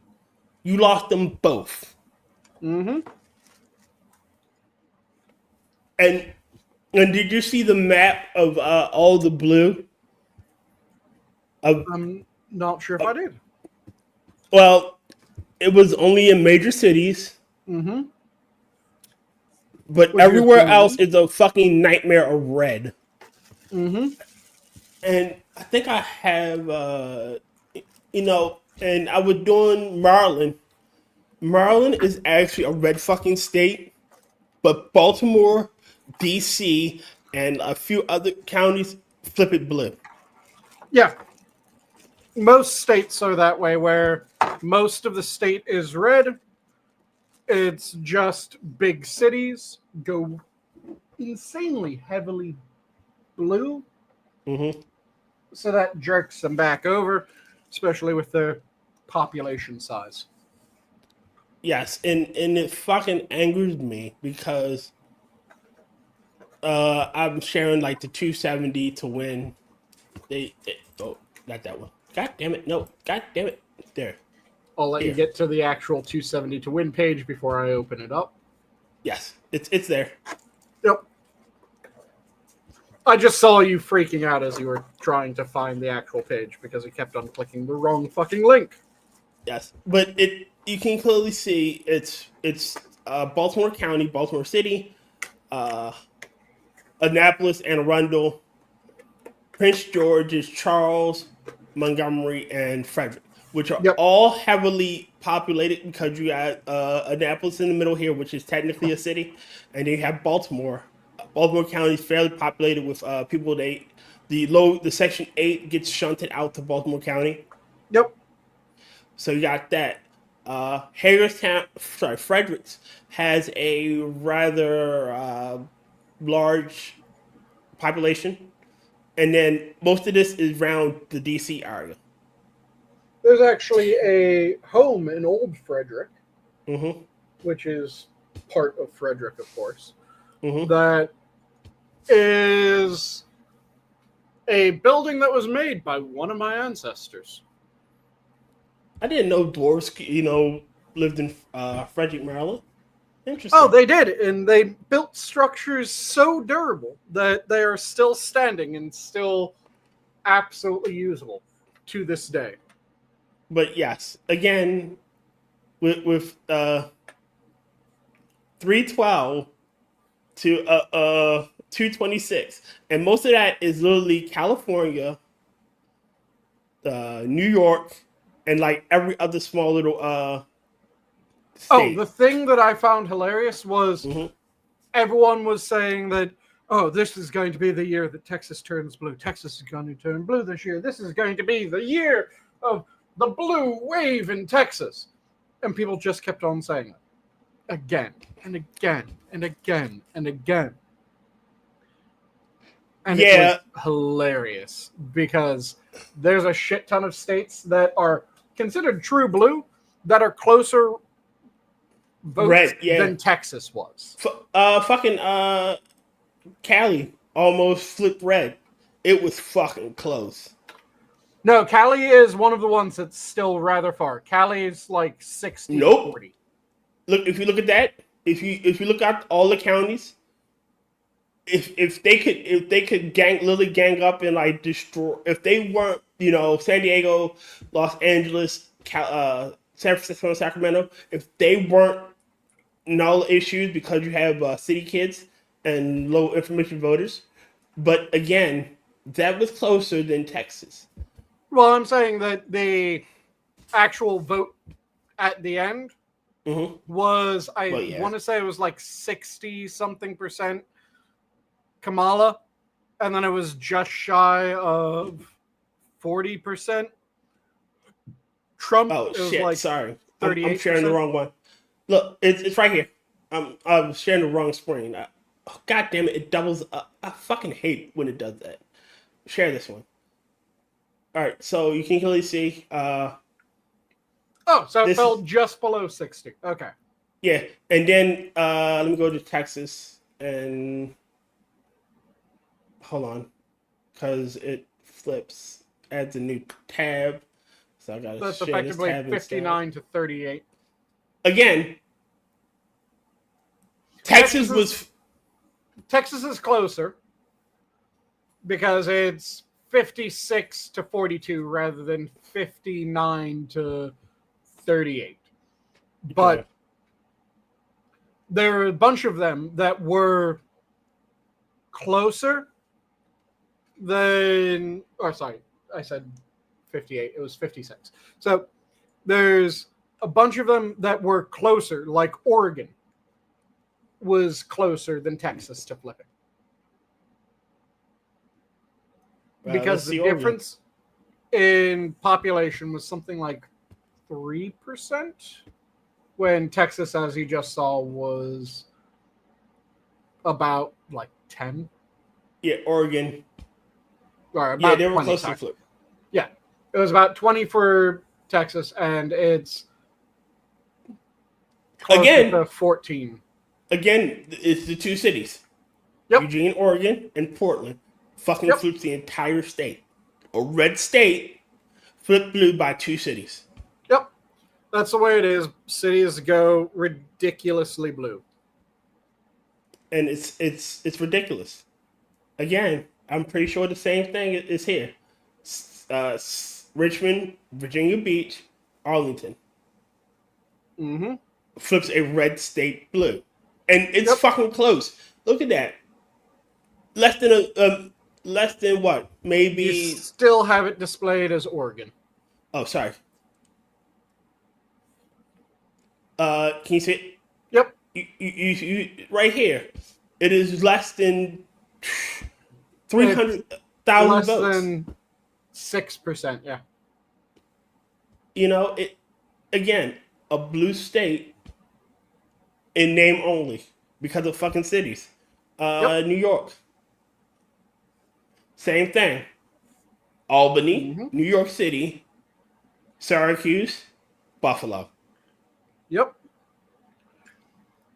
You lost them both. Mm-hmm. And did you see the map of all the blue? I'm not sure if I did. Well, it was only in major cities. Mm-hmm. But Which everywhere is else is a fucking nightmare of red. Mm-hmm. And I think I have, and I was doing Maryland. Maryland is actually a red fucking state, but Baltimore, D.C., and a few other counties flip it blue. Yeah. Most states are that way, where most of the state is red. It's just big cities go insanely heavily blue. Mm-hmm. So that jerks them back over, especially with their population size. Yes, and it fucking angers me because I'm sharing like the 270 to win. Oh, not that one. God damn it! No, god damn it! There. I'll let you Here. get to the actual 270 to win page before I open it up. Yes, it's there. Yep. I just saw you freaking out as you were trying to find the actual page because you kept on clicking the wrong fucking link. Yes, but you can clearly see it's Baltimore County, Baltimore City, Annapolis, Anne Arundel, Prince George's, Charles, Montgomery, and Frederick, which are all heavily populated because you got Annapolis in the middle here, which is technically a city, and then you have Baltimore. Baltimore County is fairly populated with people. The Section 8 gets shunted out to Baltimore County. Yep. So you got that. Fredericks has a rather large population, and then most of this is around the DC area. There's actually a home in Old Frederick, Mm-hmm. which is part of Frederick, of course, Mm-hmm. that is a building that was made by one of my ancestors. I didn't know dwarves, lived in Frederick, Maryland. Interesting. Oh, they did, and they built structures so durable that they are still standing and still absolutely usable to this day. But yes, again, with 312 to 226, and most of that is literally California, New York, and like every other small little state. Oh, the thing that I found hilarious was everyone was saying that, oh, this is going to be the year that Texas turns blue. Texas is going to turn blue this year. This is going to be the year of the blue wave in Texas. And people just kept on saying it again and again and again and again. And it was hilarious because there's a shit ton of states that are considered true blue that are closer votes than Texas was. Cali almost flipped red. It was fucking close. No, Cali is one of the ones that's still rather far. Cali is like 60 Nope. 40. Look, if you look at that, if you look at all the counties, if they could gang up and like destroy, if they weren't, San Diego, Los Angeles, San Francisco, and Sacramento, if they weren't null issues because you have city kids and low information voters, but again, That was closer than Texas. Well, I'm saying that the actual vote at the end was, I want to say it was like 60 something percent Kamala, and then it was just shy of 40% Trump. Oh It was shit! like Sorry, 38%. I'm sharing the wrong one. Look, it's right here. I'm sharing the wrong screen. God damn it! It doubles up. I fucking hate when it does that. Share this one. All right, so you can clearly see. Oh, so it this fell is- just below 60. Okay. Yeah, and then let me go to Texas and hold on, because it flips, adds a new tab. So I gotta That's share this effectively tab 59 to 38. again. Texas was Texas is closer because it's 56 to 42 rather than 59 to 38. But okay. there are a bunch of them that were closer than, or sorry, I said 58. It was 56. So there's a bunch of them that were closer, like Oregon was closer than Texas to flipping. Because the difference in population was something like 3%, when Texas, as you just saw, was about like 10. Yeah, Oregon. Or about Yeah, they were 20, close sorry. to flip. Yeah, it was about 20 for Texas, and it's closer to 14. Again, it's the two cities. Yep. Eugene, Oregon, and Portland. Fucking flips the entire state. A red state flipped blue by two cities. Yep. That's the way it is. Cities go ridiculously blue. And it's ridiculous. Again, I'm pretty sure the same thing is here. Richmond, Virginia Beach, Arlington. Mm-hmm. Flips a red state blue. And it's fucking close. Look at that. Less than what? Maybe You still have it displayed as Oregon. Oh, sorry. Can you see it? Yep. You right here. It is less than 300,000 Less votes. than 6%, yeah. You know, it again, a blue state in name only because of fucking cities. New York. Same thing. Albany, New York City, Syracuse, Buffalo. Yep.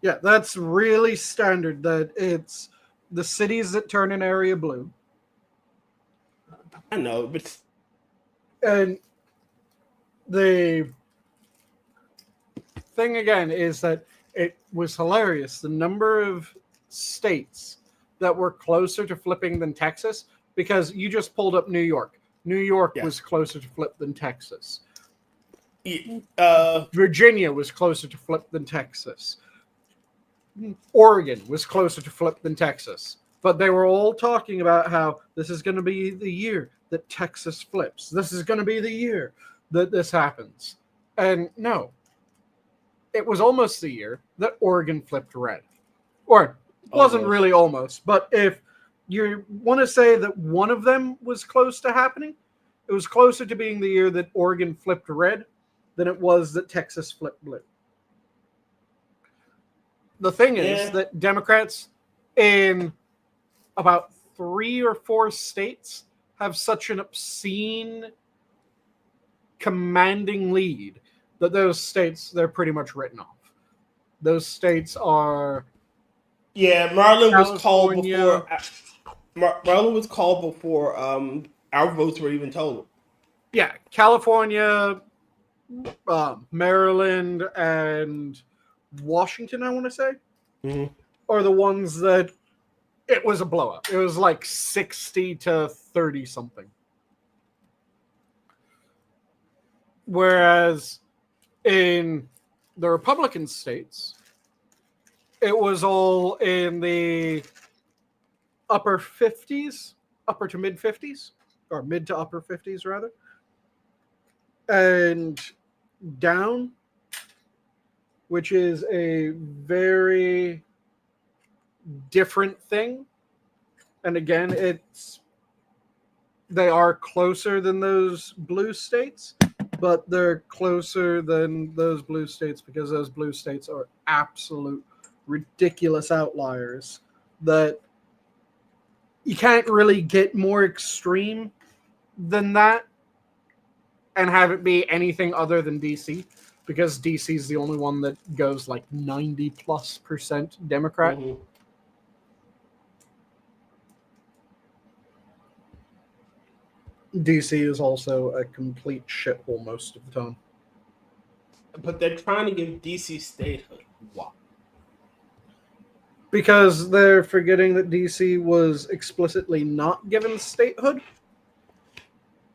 Yeah, that's really standard, that it's the cities that turn an area blue. I know, but And the thing again is that it was hilarious. The number of states that were closer to flipping than Texas, because you just pulled up New York. New York was closer to flip than Texas. Virginia was closer to flip than Texas. Oregon was closer to flip than Texas. But they were all talking about how this is going to be the year that Texas flips. This is going to be the year that this happens. And no, it was almost the year that Oregon flipped red. Or it wasn't really almost, but if you want to say that one of them was close to happening, it was closer to being the year that Oregon flipped red than it was that Texas flipped blue. The thing is that Democrats in about 3 or 4 states have such an obscene, commanding lead that those states, they're pretty much written off. Those states are... Yeah, Maryland was called before. Maryland was called before our votes were even totaled. Yeah, California, Maryland, and Washington, I want to say, are the ones that it was a blowout. It was like 60 to 30 something. Whereas in the Republican states, it was all in the upper 50s upper to mid 50s, or mid to upper 50s rather, and down, which is a very different thing. And again, they are closer than those blue states, but they're closer than those blue states because those blue states are absolute ridiculous outliers that you can't really get more extreme than that and have it be anything other than DC, because DC is the only one that goes like 90+% Democrat. Mhm. DC is also a complete shithole most of the time. But they're trying to give DC statehood. Wow. Because they're forgetting that DC was explicitly not given statehood.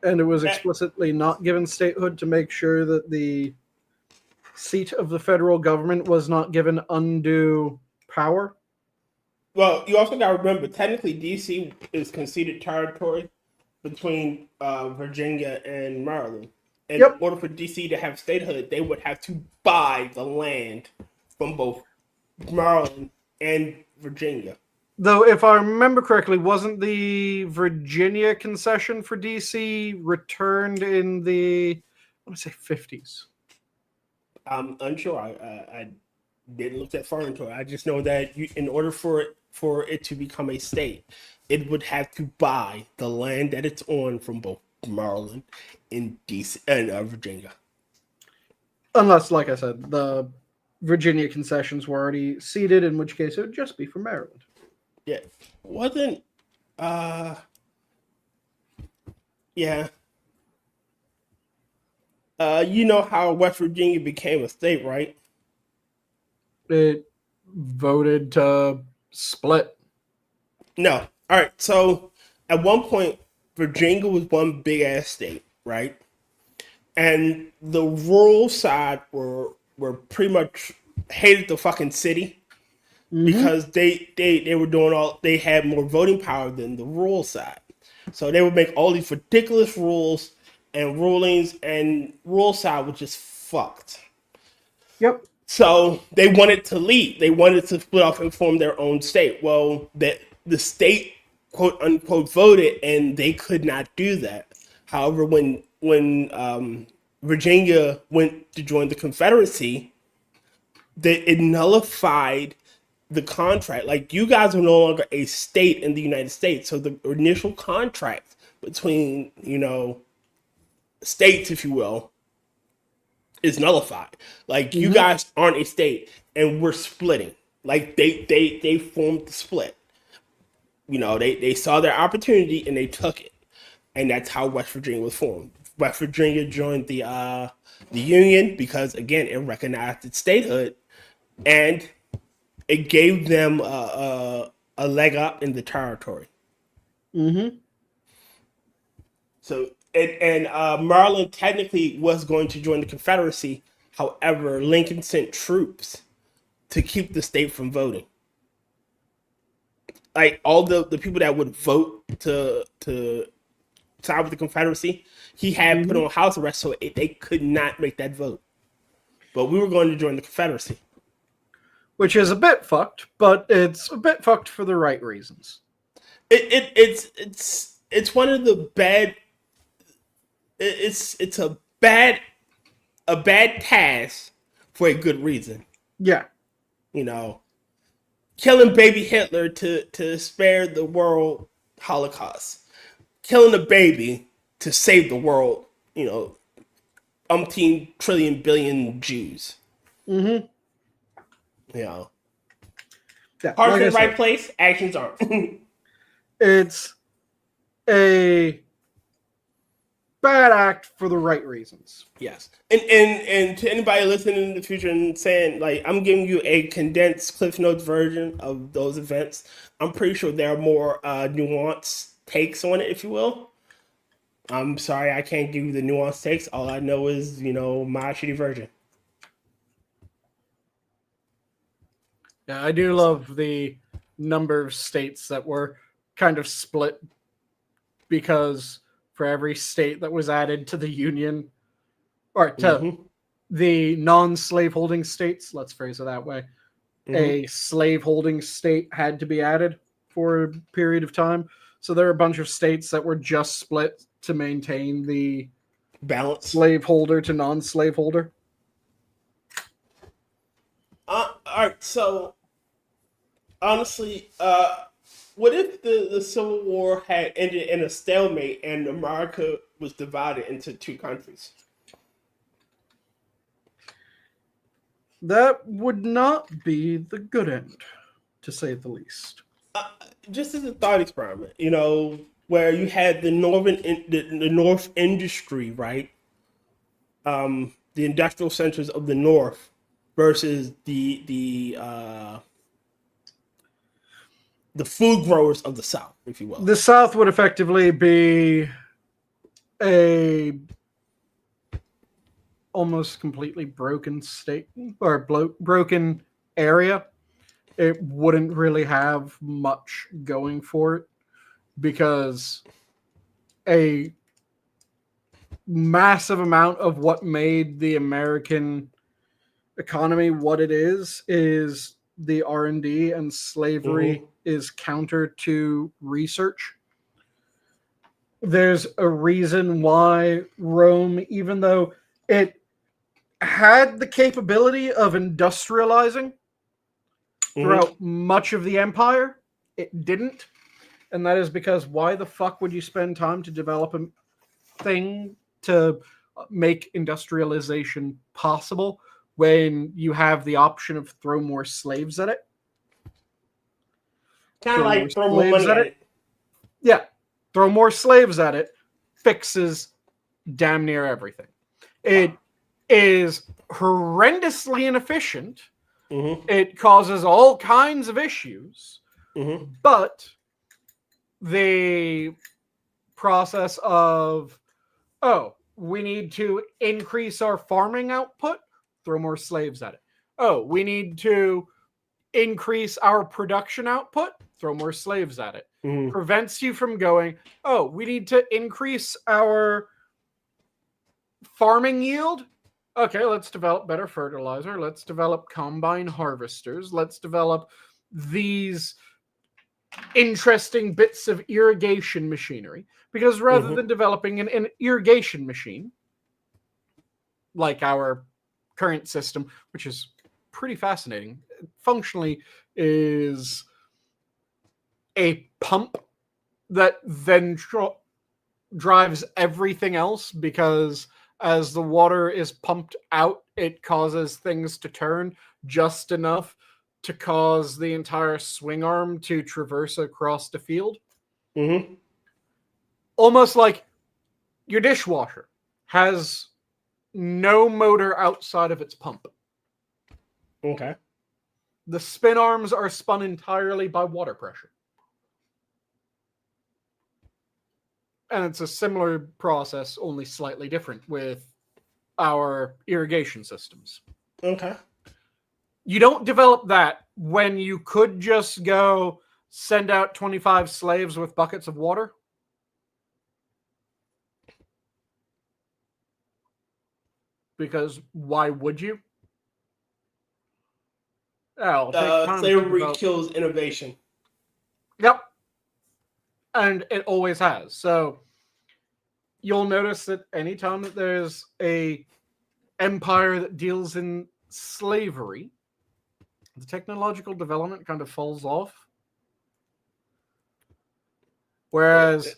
And it was explicitly not given statehood to make sure that the seat of the federal government was not given undue power. Well, you also got to remember, technically, DC is conceded territory between Virginia and Maryland. And in order for DC to have statehood, they would have to buy the land from both Maryland and Virginia. Though, if I remember correctly, wasn't the Virginia concession for DC returned in the, I want to say 50s? I'm unsure. I didn't look that far into it. I just know that in order for it to become a state, it would have to buy the land that it's on from both Maryland and DC and Virginia. Unless, like I said, the Virginia concessions were already ceded, in which case it would just be for Maryland. Yeah, wasn't yeah. You know how West Virginia became a state, right? It voted to split. No. All right. So at one point, Virginia was one big ass state, right? And the rural side were pretty much hated the fucking city because they were doing they had more voting power than the rural side. So they would make all these ridiculous rules and rulings, and rural side was just fucked. Yep. So they wanted to leave. They wanted to split off and form their own state. Well, the state, quote unquote, voted, and they could not do that. However, when Virginia went to join the Confederacy, it nullified the contract. Like, you guys are no longer a state in the United States. So the initial contract between, states, if you will, is nullified. Like, you guys aren't a state, and we're splitting. Like, they formed the split. They saw their opportunity and they took it, and that's how West Virginia was formed. West Virginia joined the Union because, again, it recognized its statehood, and it gave them a leg up in the territory. So. And Maryland technically was going to join the Confederacy. However, Lincoln sent troops to keep the state from voting. Like, all the people that would vote to side with the Confederacy, he had put on house arrest, so they could not make that vote. But we were going to join the Confederacy. Which is a bit fucked, but it's a bit fucked for the right reasons. It's one of the bad... It's a bad task for a good reason. Yeah. Killing baby Hitler to spare the world Holocaust. Killing a baby to save the world, umpteen trillion billion Jews. Yeah, Hearts in the right place, actions aren't. It's a bad act for the right reasons. Yes. And to anybody listening in the future and saying, like, I'm giving you a condensed Cliff Notes version of those events, I'm pretty sure there are more nuanced takes on it, if you will. I'm sorry, I can't give you the nuanced takes. All I know is, my shitty version. Yeah, I do love the number of states that were kind of split because for every state that was added to the Union, or to Mm-hmm. the non-slaveholding states, let's phrase it that way, a slaveholding state had to be added for a period of time. So there are a bunch of states that were just split to maintain the Balance. slaveholder to non-slaveholder. All right, so honestly, what if the Civil War had ended in a stalemate and America was divided into two countries? That would not be the good end, to say the least. Just as a thought experiment, you know, where you had the North industry, right? The industrial centers of the North versus the food growers of the South, if you will. The South would effectively be a almost completely broken state or broken area. It wouldn't really have much going for it because a massive amount of what made the American economy what it is the R&D, and slavery is counter to research. There's a reason why Rome, even though it had the capability of industrializing throughout much of the empire, it didn't. And that is because why the fuck would you spend time to develop a thing to make industrialization possible when you have the option of throw more slaves at it? Kind of like throw more money at it. Yeah. Throw more slaves at it fixes damn near everything. It is horrendously inefficient. It causes all kinds of issues. But the process of, oh, we need to increase our farming output, throw more slaves at it. Oh, we need to increase our production output, throw more slaves at it. Prevents you from going, oh, we need to increase our farming yield. Okay, let's develop better fertilizer. Let's develop combine harvesters. Let's develop these interesting bits of irrigation machinery. Because rather than developing an irrigation machine, like our current system, which is pretty fascinating, functionally is a pump that then drives everything else, because as the water is pumped out, it causes things to turn just enough to cause the entire swing arm to traverse across the field. Almost like your dishwasher has no motor outside of its pump. Okay. The spin arms are spun entirely by water pressure. And it's a similar process, only slightly different with our irrigation systems. Okay. You don't develop that when you could just go send out 25 slaves with buckets of water. Because why would you? Slavery kills innovation. Yep. And it always has. So you'll notice that anytime that there's a empire that deals in slavery, the technological development kind of falls off. Whereas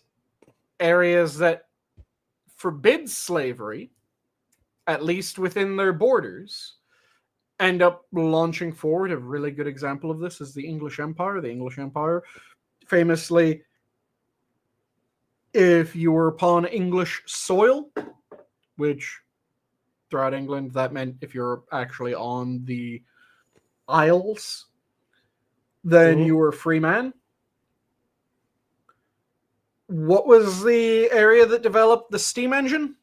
areas that forbid slavery, at least within their borders, end up launching forward. A really good example of this is the English Empire. The English Empire, famously, if you were upon English soil, which throughout England, that meant if you're actually on the Isles, then you were a free man. What was the area that developed the steam engine?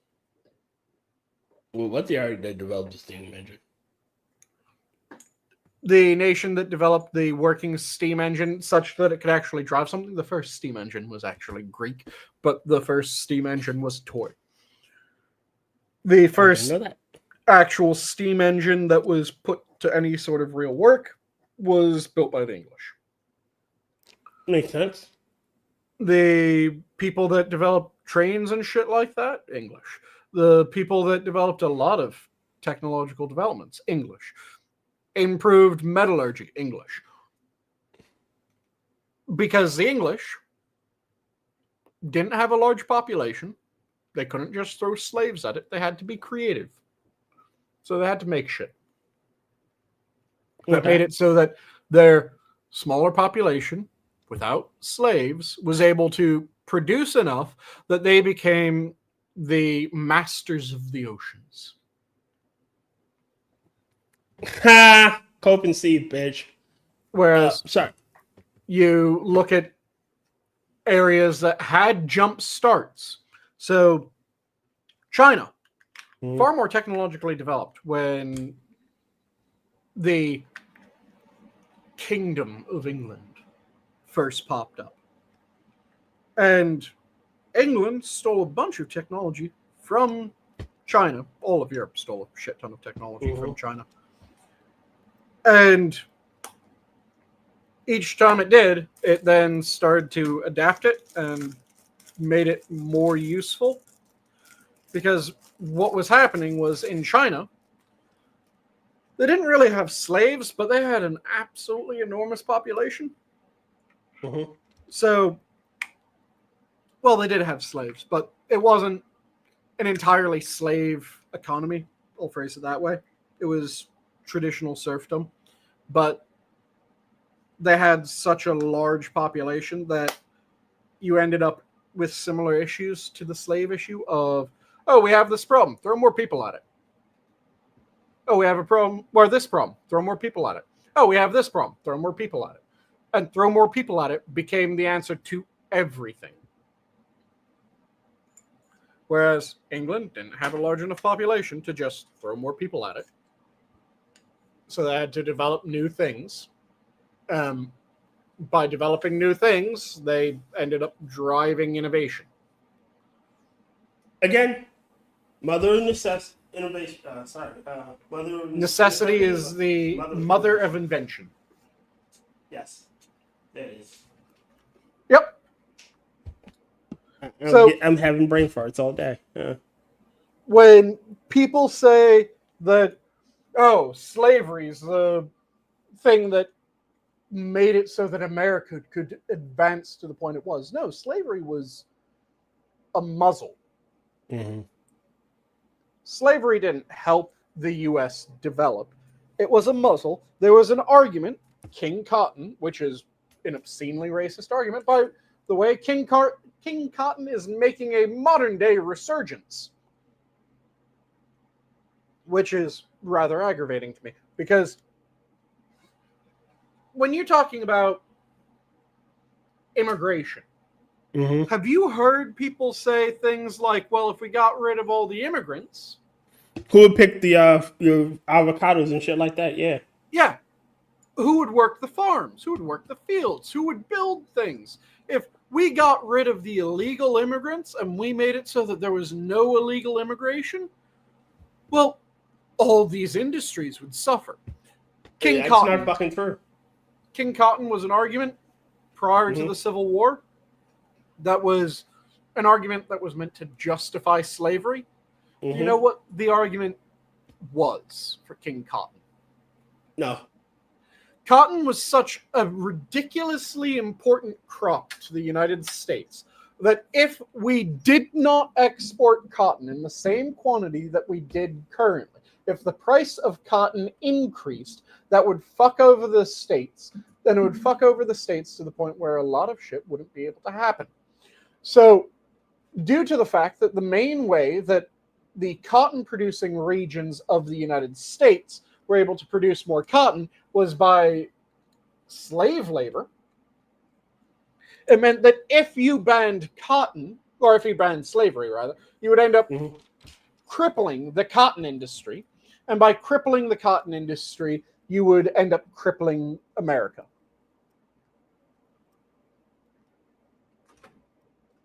Well, what's the area that developed the steam engine? the nation that developed the working steam engine such that it could actually drive something. The first steam engine was actually Greek, but the first steam engine was a toy. The first actual steam engine that was put to any sort of real work was built by the English. Makes sense. The people that developed trains and shit like that, English. The people that developed a lot of technological developments, English. Improved metallurgy, English. Because the English didn't have a large population, they couldn't just throw slaves at it. They had to be creative. So they had to make shit. That made it so that their smaller population, without slaves, was able to produce enough that they became the masters of the oceans. Ha! Cope and see, bitch. Whereas sorry. You look at areas that had jump starts. So China, far more technologically developed when the Kingdom of England first popped up. And England stole a bunch of technology from China. All of Europe stole a shit ton of technology from China. And each time it did, it then started to adapt it and made it more useful. Because what was happening was in China, they didn't really have slaves, but they had an absolutely enormous population. So, well, they did have slaves, but it wasn't an entirely slave economy. I'll phrase it that way. It was traditional serfdom, but they had such a large population that you ended up with similar issues to the slave issue of, oh, we have this problem, throw more people at it. Oh, we have a problem, or this problem, throw more people at it. Oh, we have this problem, throw more people at it. And throw more people at it became the answer to everything. Whereas England didn't have a large enough population to just throw more people at it. So they had to develop new things. By developing new things, they ended up driving innovation. Again, mother of necessity. Innovation. Necessity is the mother of invention. Yes, there it is. Yep. So I'm having brain farts all day. When people say that, oh, slavery is the thing that made it so that America could advance to the point it was. No, slavery was a muzzle. Slavery didn't help the U.S. develop. It was a muzzle. There was an argument, King Cotton, which is an obscenely racist argument. By the way, King Cotton is making a modern-day resurgence, which is rather aggravating to me, because when you're talking about immigration, have you heard people say things like, well, if we got rid of all the immigrants... Who would pick the avocados and shit like that? Yeah. Yeah. Who would work the farms? Who would work the fields? Who would build things? If we got rid of the illegal immigrants and we made it so that there was no illegal immigration, well, all these industries would suffer. King Cotton. Not fucking true. King Cotton was an argument prior to the Civil War. That was an argument that was meant to justify slavery. You know what the argument was for King Cotton? No. Cotton was such a ridiculously important crop to the United States that if we did not export cotton in the same quantity that we did currently, if the price of cotton increased, that would fuck over the states. Then it would fuck over the states to the point where a lot of shit wouldn't be able to happen. So, due to the fact that the main way that the cotton-producing regions of the United States were able to produce more cotton was by slave labor, it meant that if you banned cotton, or if you banned slavery, rather, you would end up crippling the cotton industry. And by crippling the cotton industry, you would end up crippling America.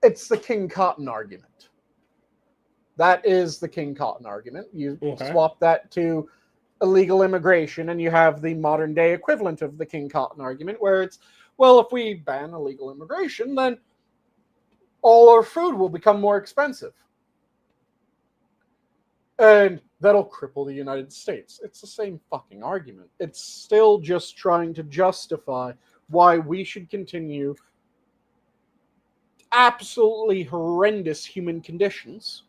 It's the King Cotton argument. That is the King Cotton argument. You swap that to illegal immigration, and you have the modern day equivalent of the King Cotton argument, where it's, well, if we ban illegal immigration, then all our food will become more expensive. And that'll cripple the United States. It's the same fucking argument. It's still just trying to justify why we should continue absolutely horrendous human conditions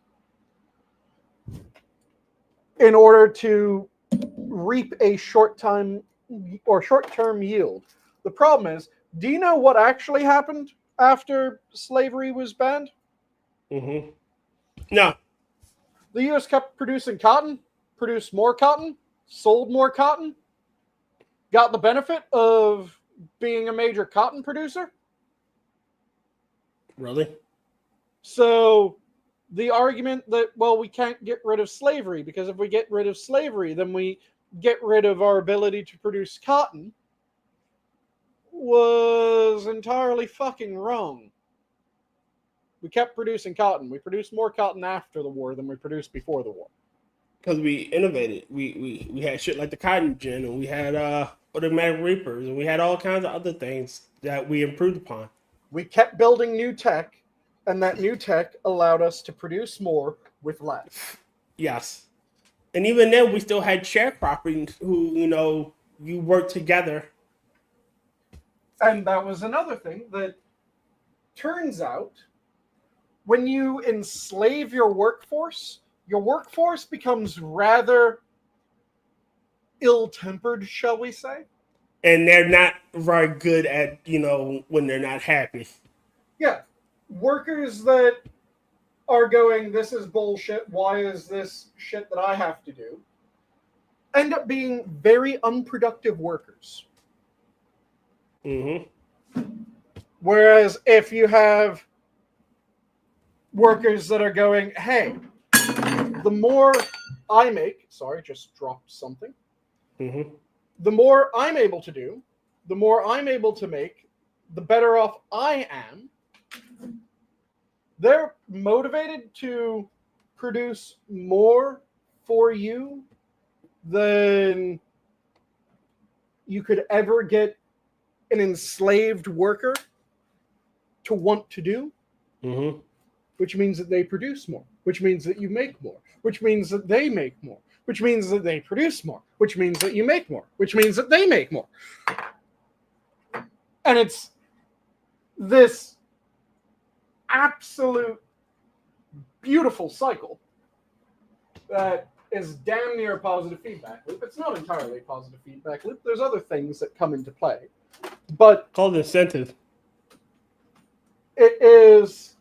in order to reap a short-term yield. The problem is, do you know what actually happened after slavery was banned? No. The U.S. kept producing cotton, produced more cotton, sold more cotton, got the benefit of being a major cotton producer. Really? So the argument that, well, we can't get rid of slavery because if we get rid of slavery, then we get rid of our ability to produce cotton was entirely fucking wrong. We kept producing cotton. We produced more cotton after the war than we produced before the war. Because we innovated. We had shit like the cotton gin, and we had automatic reapers, and we had all kinds of other things that we improved upon. We kept building new tech, and that new tech allowed us to produce more with less. Yes. And even then, we still had sharecropping who, you work together. And that was another thing that turns out when you enslave your workforce becomes rather ill-tempered, shall we say? And they're not very good at, when they're not happy. Yeah. Workers that are going, this is bullshit, why is this shit that I have to do, end up being very unproductive workers. Whereas if you have workers that are going, hey, the more I make, sorry, just dropped something. The more I'm able to do, the more I'm able to make, the better off I am. They're motivated to produce more for you than you could ever get an enslaved worker to want to do. Which means that they produce more, which means that you make more, which means that they make more, which means that they produce more, which means that you make more, which means that they make more. And it's this absolute beautiful cycle that is damn near a positive feedback loop. It's not entirely a positive feedback loop. There's other things that come into play. But called incentive. It is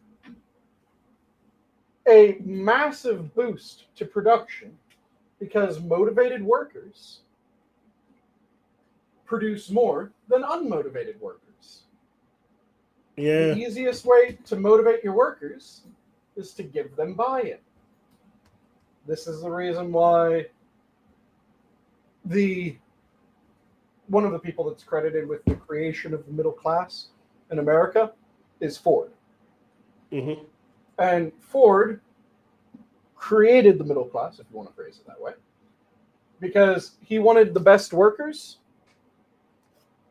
a massive boost to production because motivated workers produce more than unmotivated workers. Yeah. The easiest way to motivate your workers is to give them buy-in. This is the reason why one of the people that's credited with the creation of the middle class in America is Ford. And Ford created the middle class, if you want to phrase it that way, because he wanted the best workers.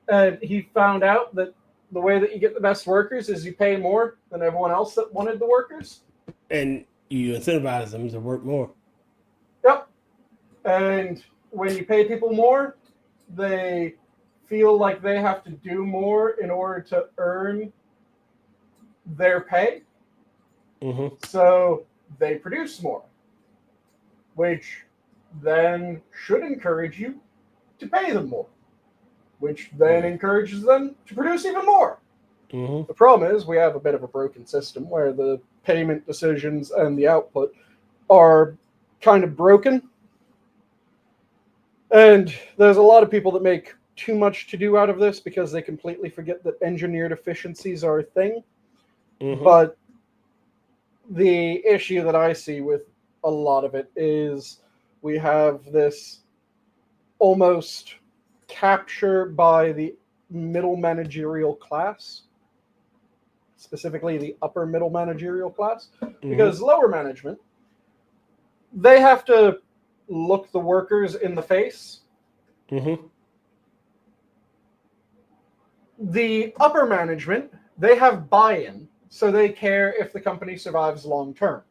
And he found out that the way that you get the best workers is you pay more than everyone else that wanted the workers. And you incentivize them to work more. Yep. And when you pay people more, they feel like they have to do more in order to earn their pay. So they produce more, which then should encourage you to pay them more, which then encourages them to produce even more. The problem is we have a bit of a broken system where the payment decisions and the output are kind of broken. And there's a lot of people that make too much to do out of this because they completely forget that engineered efficiencies are a thing. But the issue that I see with a lot of it is we have this almost capture by the middle managerial class, specifically the upper middle managerial class, because lower management, they have to look the workers in the face. The upper management, they have buy-in, so they care if the company survives long term.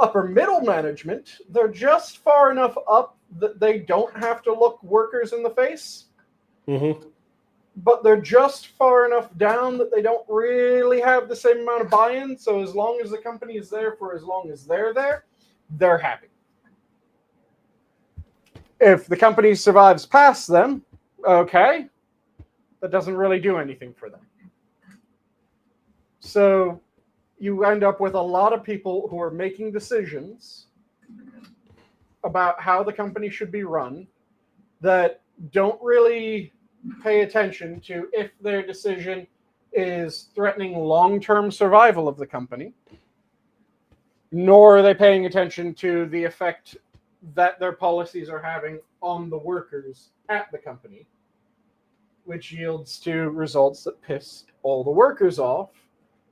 Upper middle management, they're just far enough up that they don't have to look workers in the face, but they're just far enough down that they don't really have the same amount of buy-in, so as long as the company is there for as long as they're there, they're happy. If the company survives past them, okay, that doesn't really do anything for them. So you end up with a lot of people who are making decisions about how the company should be run that don't really pay attention to if their decision is threatening long-term survival of the company, nor are they paying attention to the effect that their policies are having on the workers at the company, which yields to results that piss all the workers off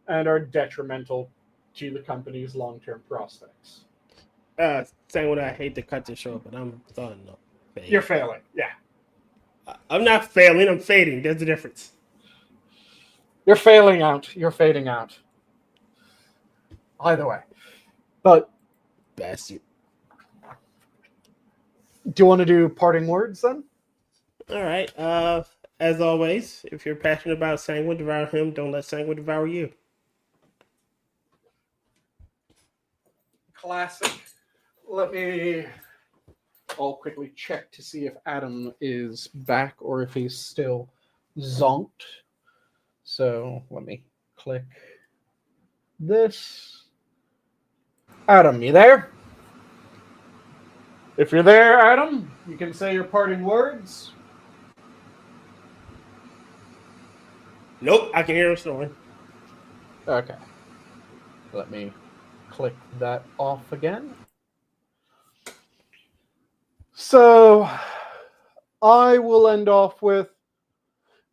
and are detrimental to the company's long-term prospects. Sanguine, I hate to cut this short, but I'm starting to fade. You're failing, yeah. I'm not failing, I'm fading. There's a difference. You're failing out. You're fading out. Either way. But Bastard. do you want to do parting words then? All right. As always, if you're passionate about Sanguine, devour him. Don't let Sanguine devour you. Classic. I'll quickly check to see if Adam is back or if he's still zonked. So let me click this. Adam, you there? If you're there, Adam, you can say your parting words. Nope, I can hear him snoring. Okay. Let me click that off again. So I will end off with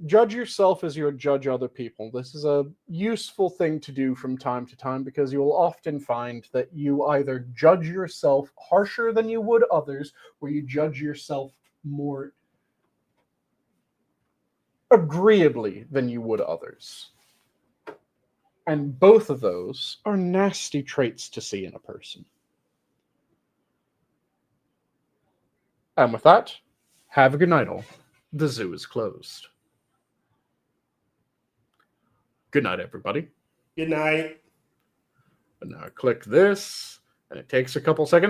judge yourself as you would judge other people. This is a useful thing to do from time to time because you will often find that you either judge yourself harsher than you would others, or you judge yourself more agreeably than you would others. And both of those are nasty traits to see in a person. And with that, have a good night all. The zoo is closed. Good night, everybody. Good night. And now I click this, and it takes a couple seconds.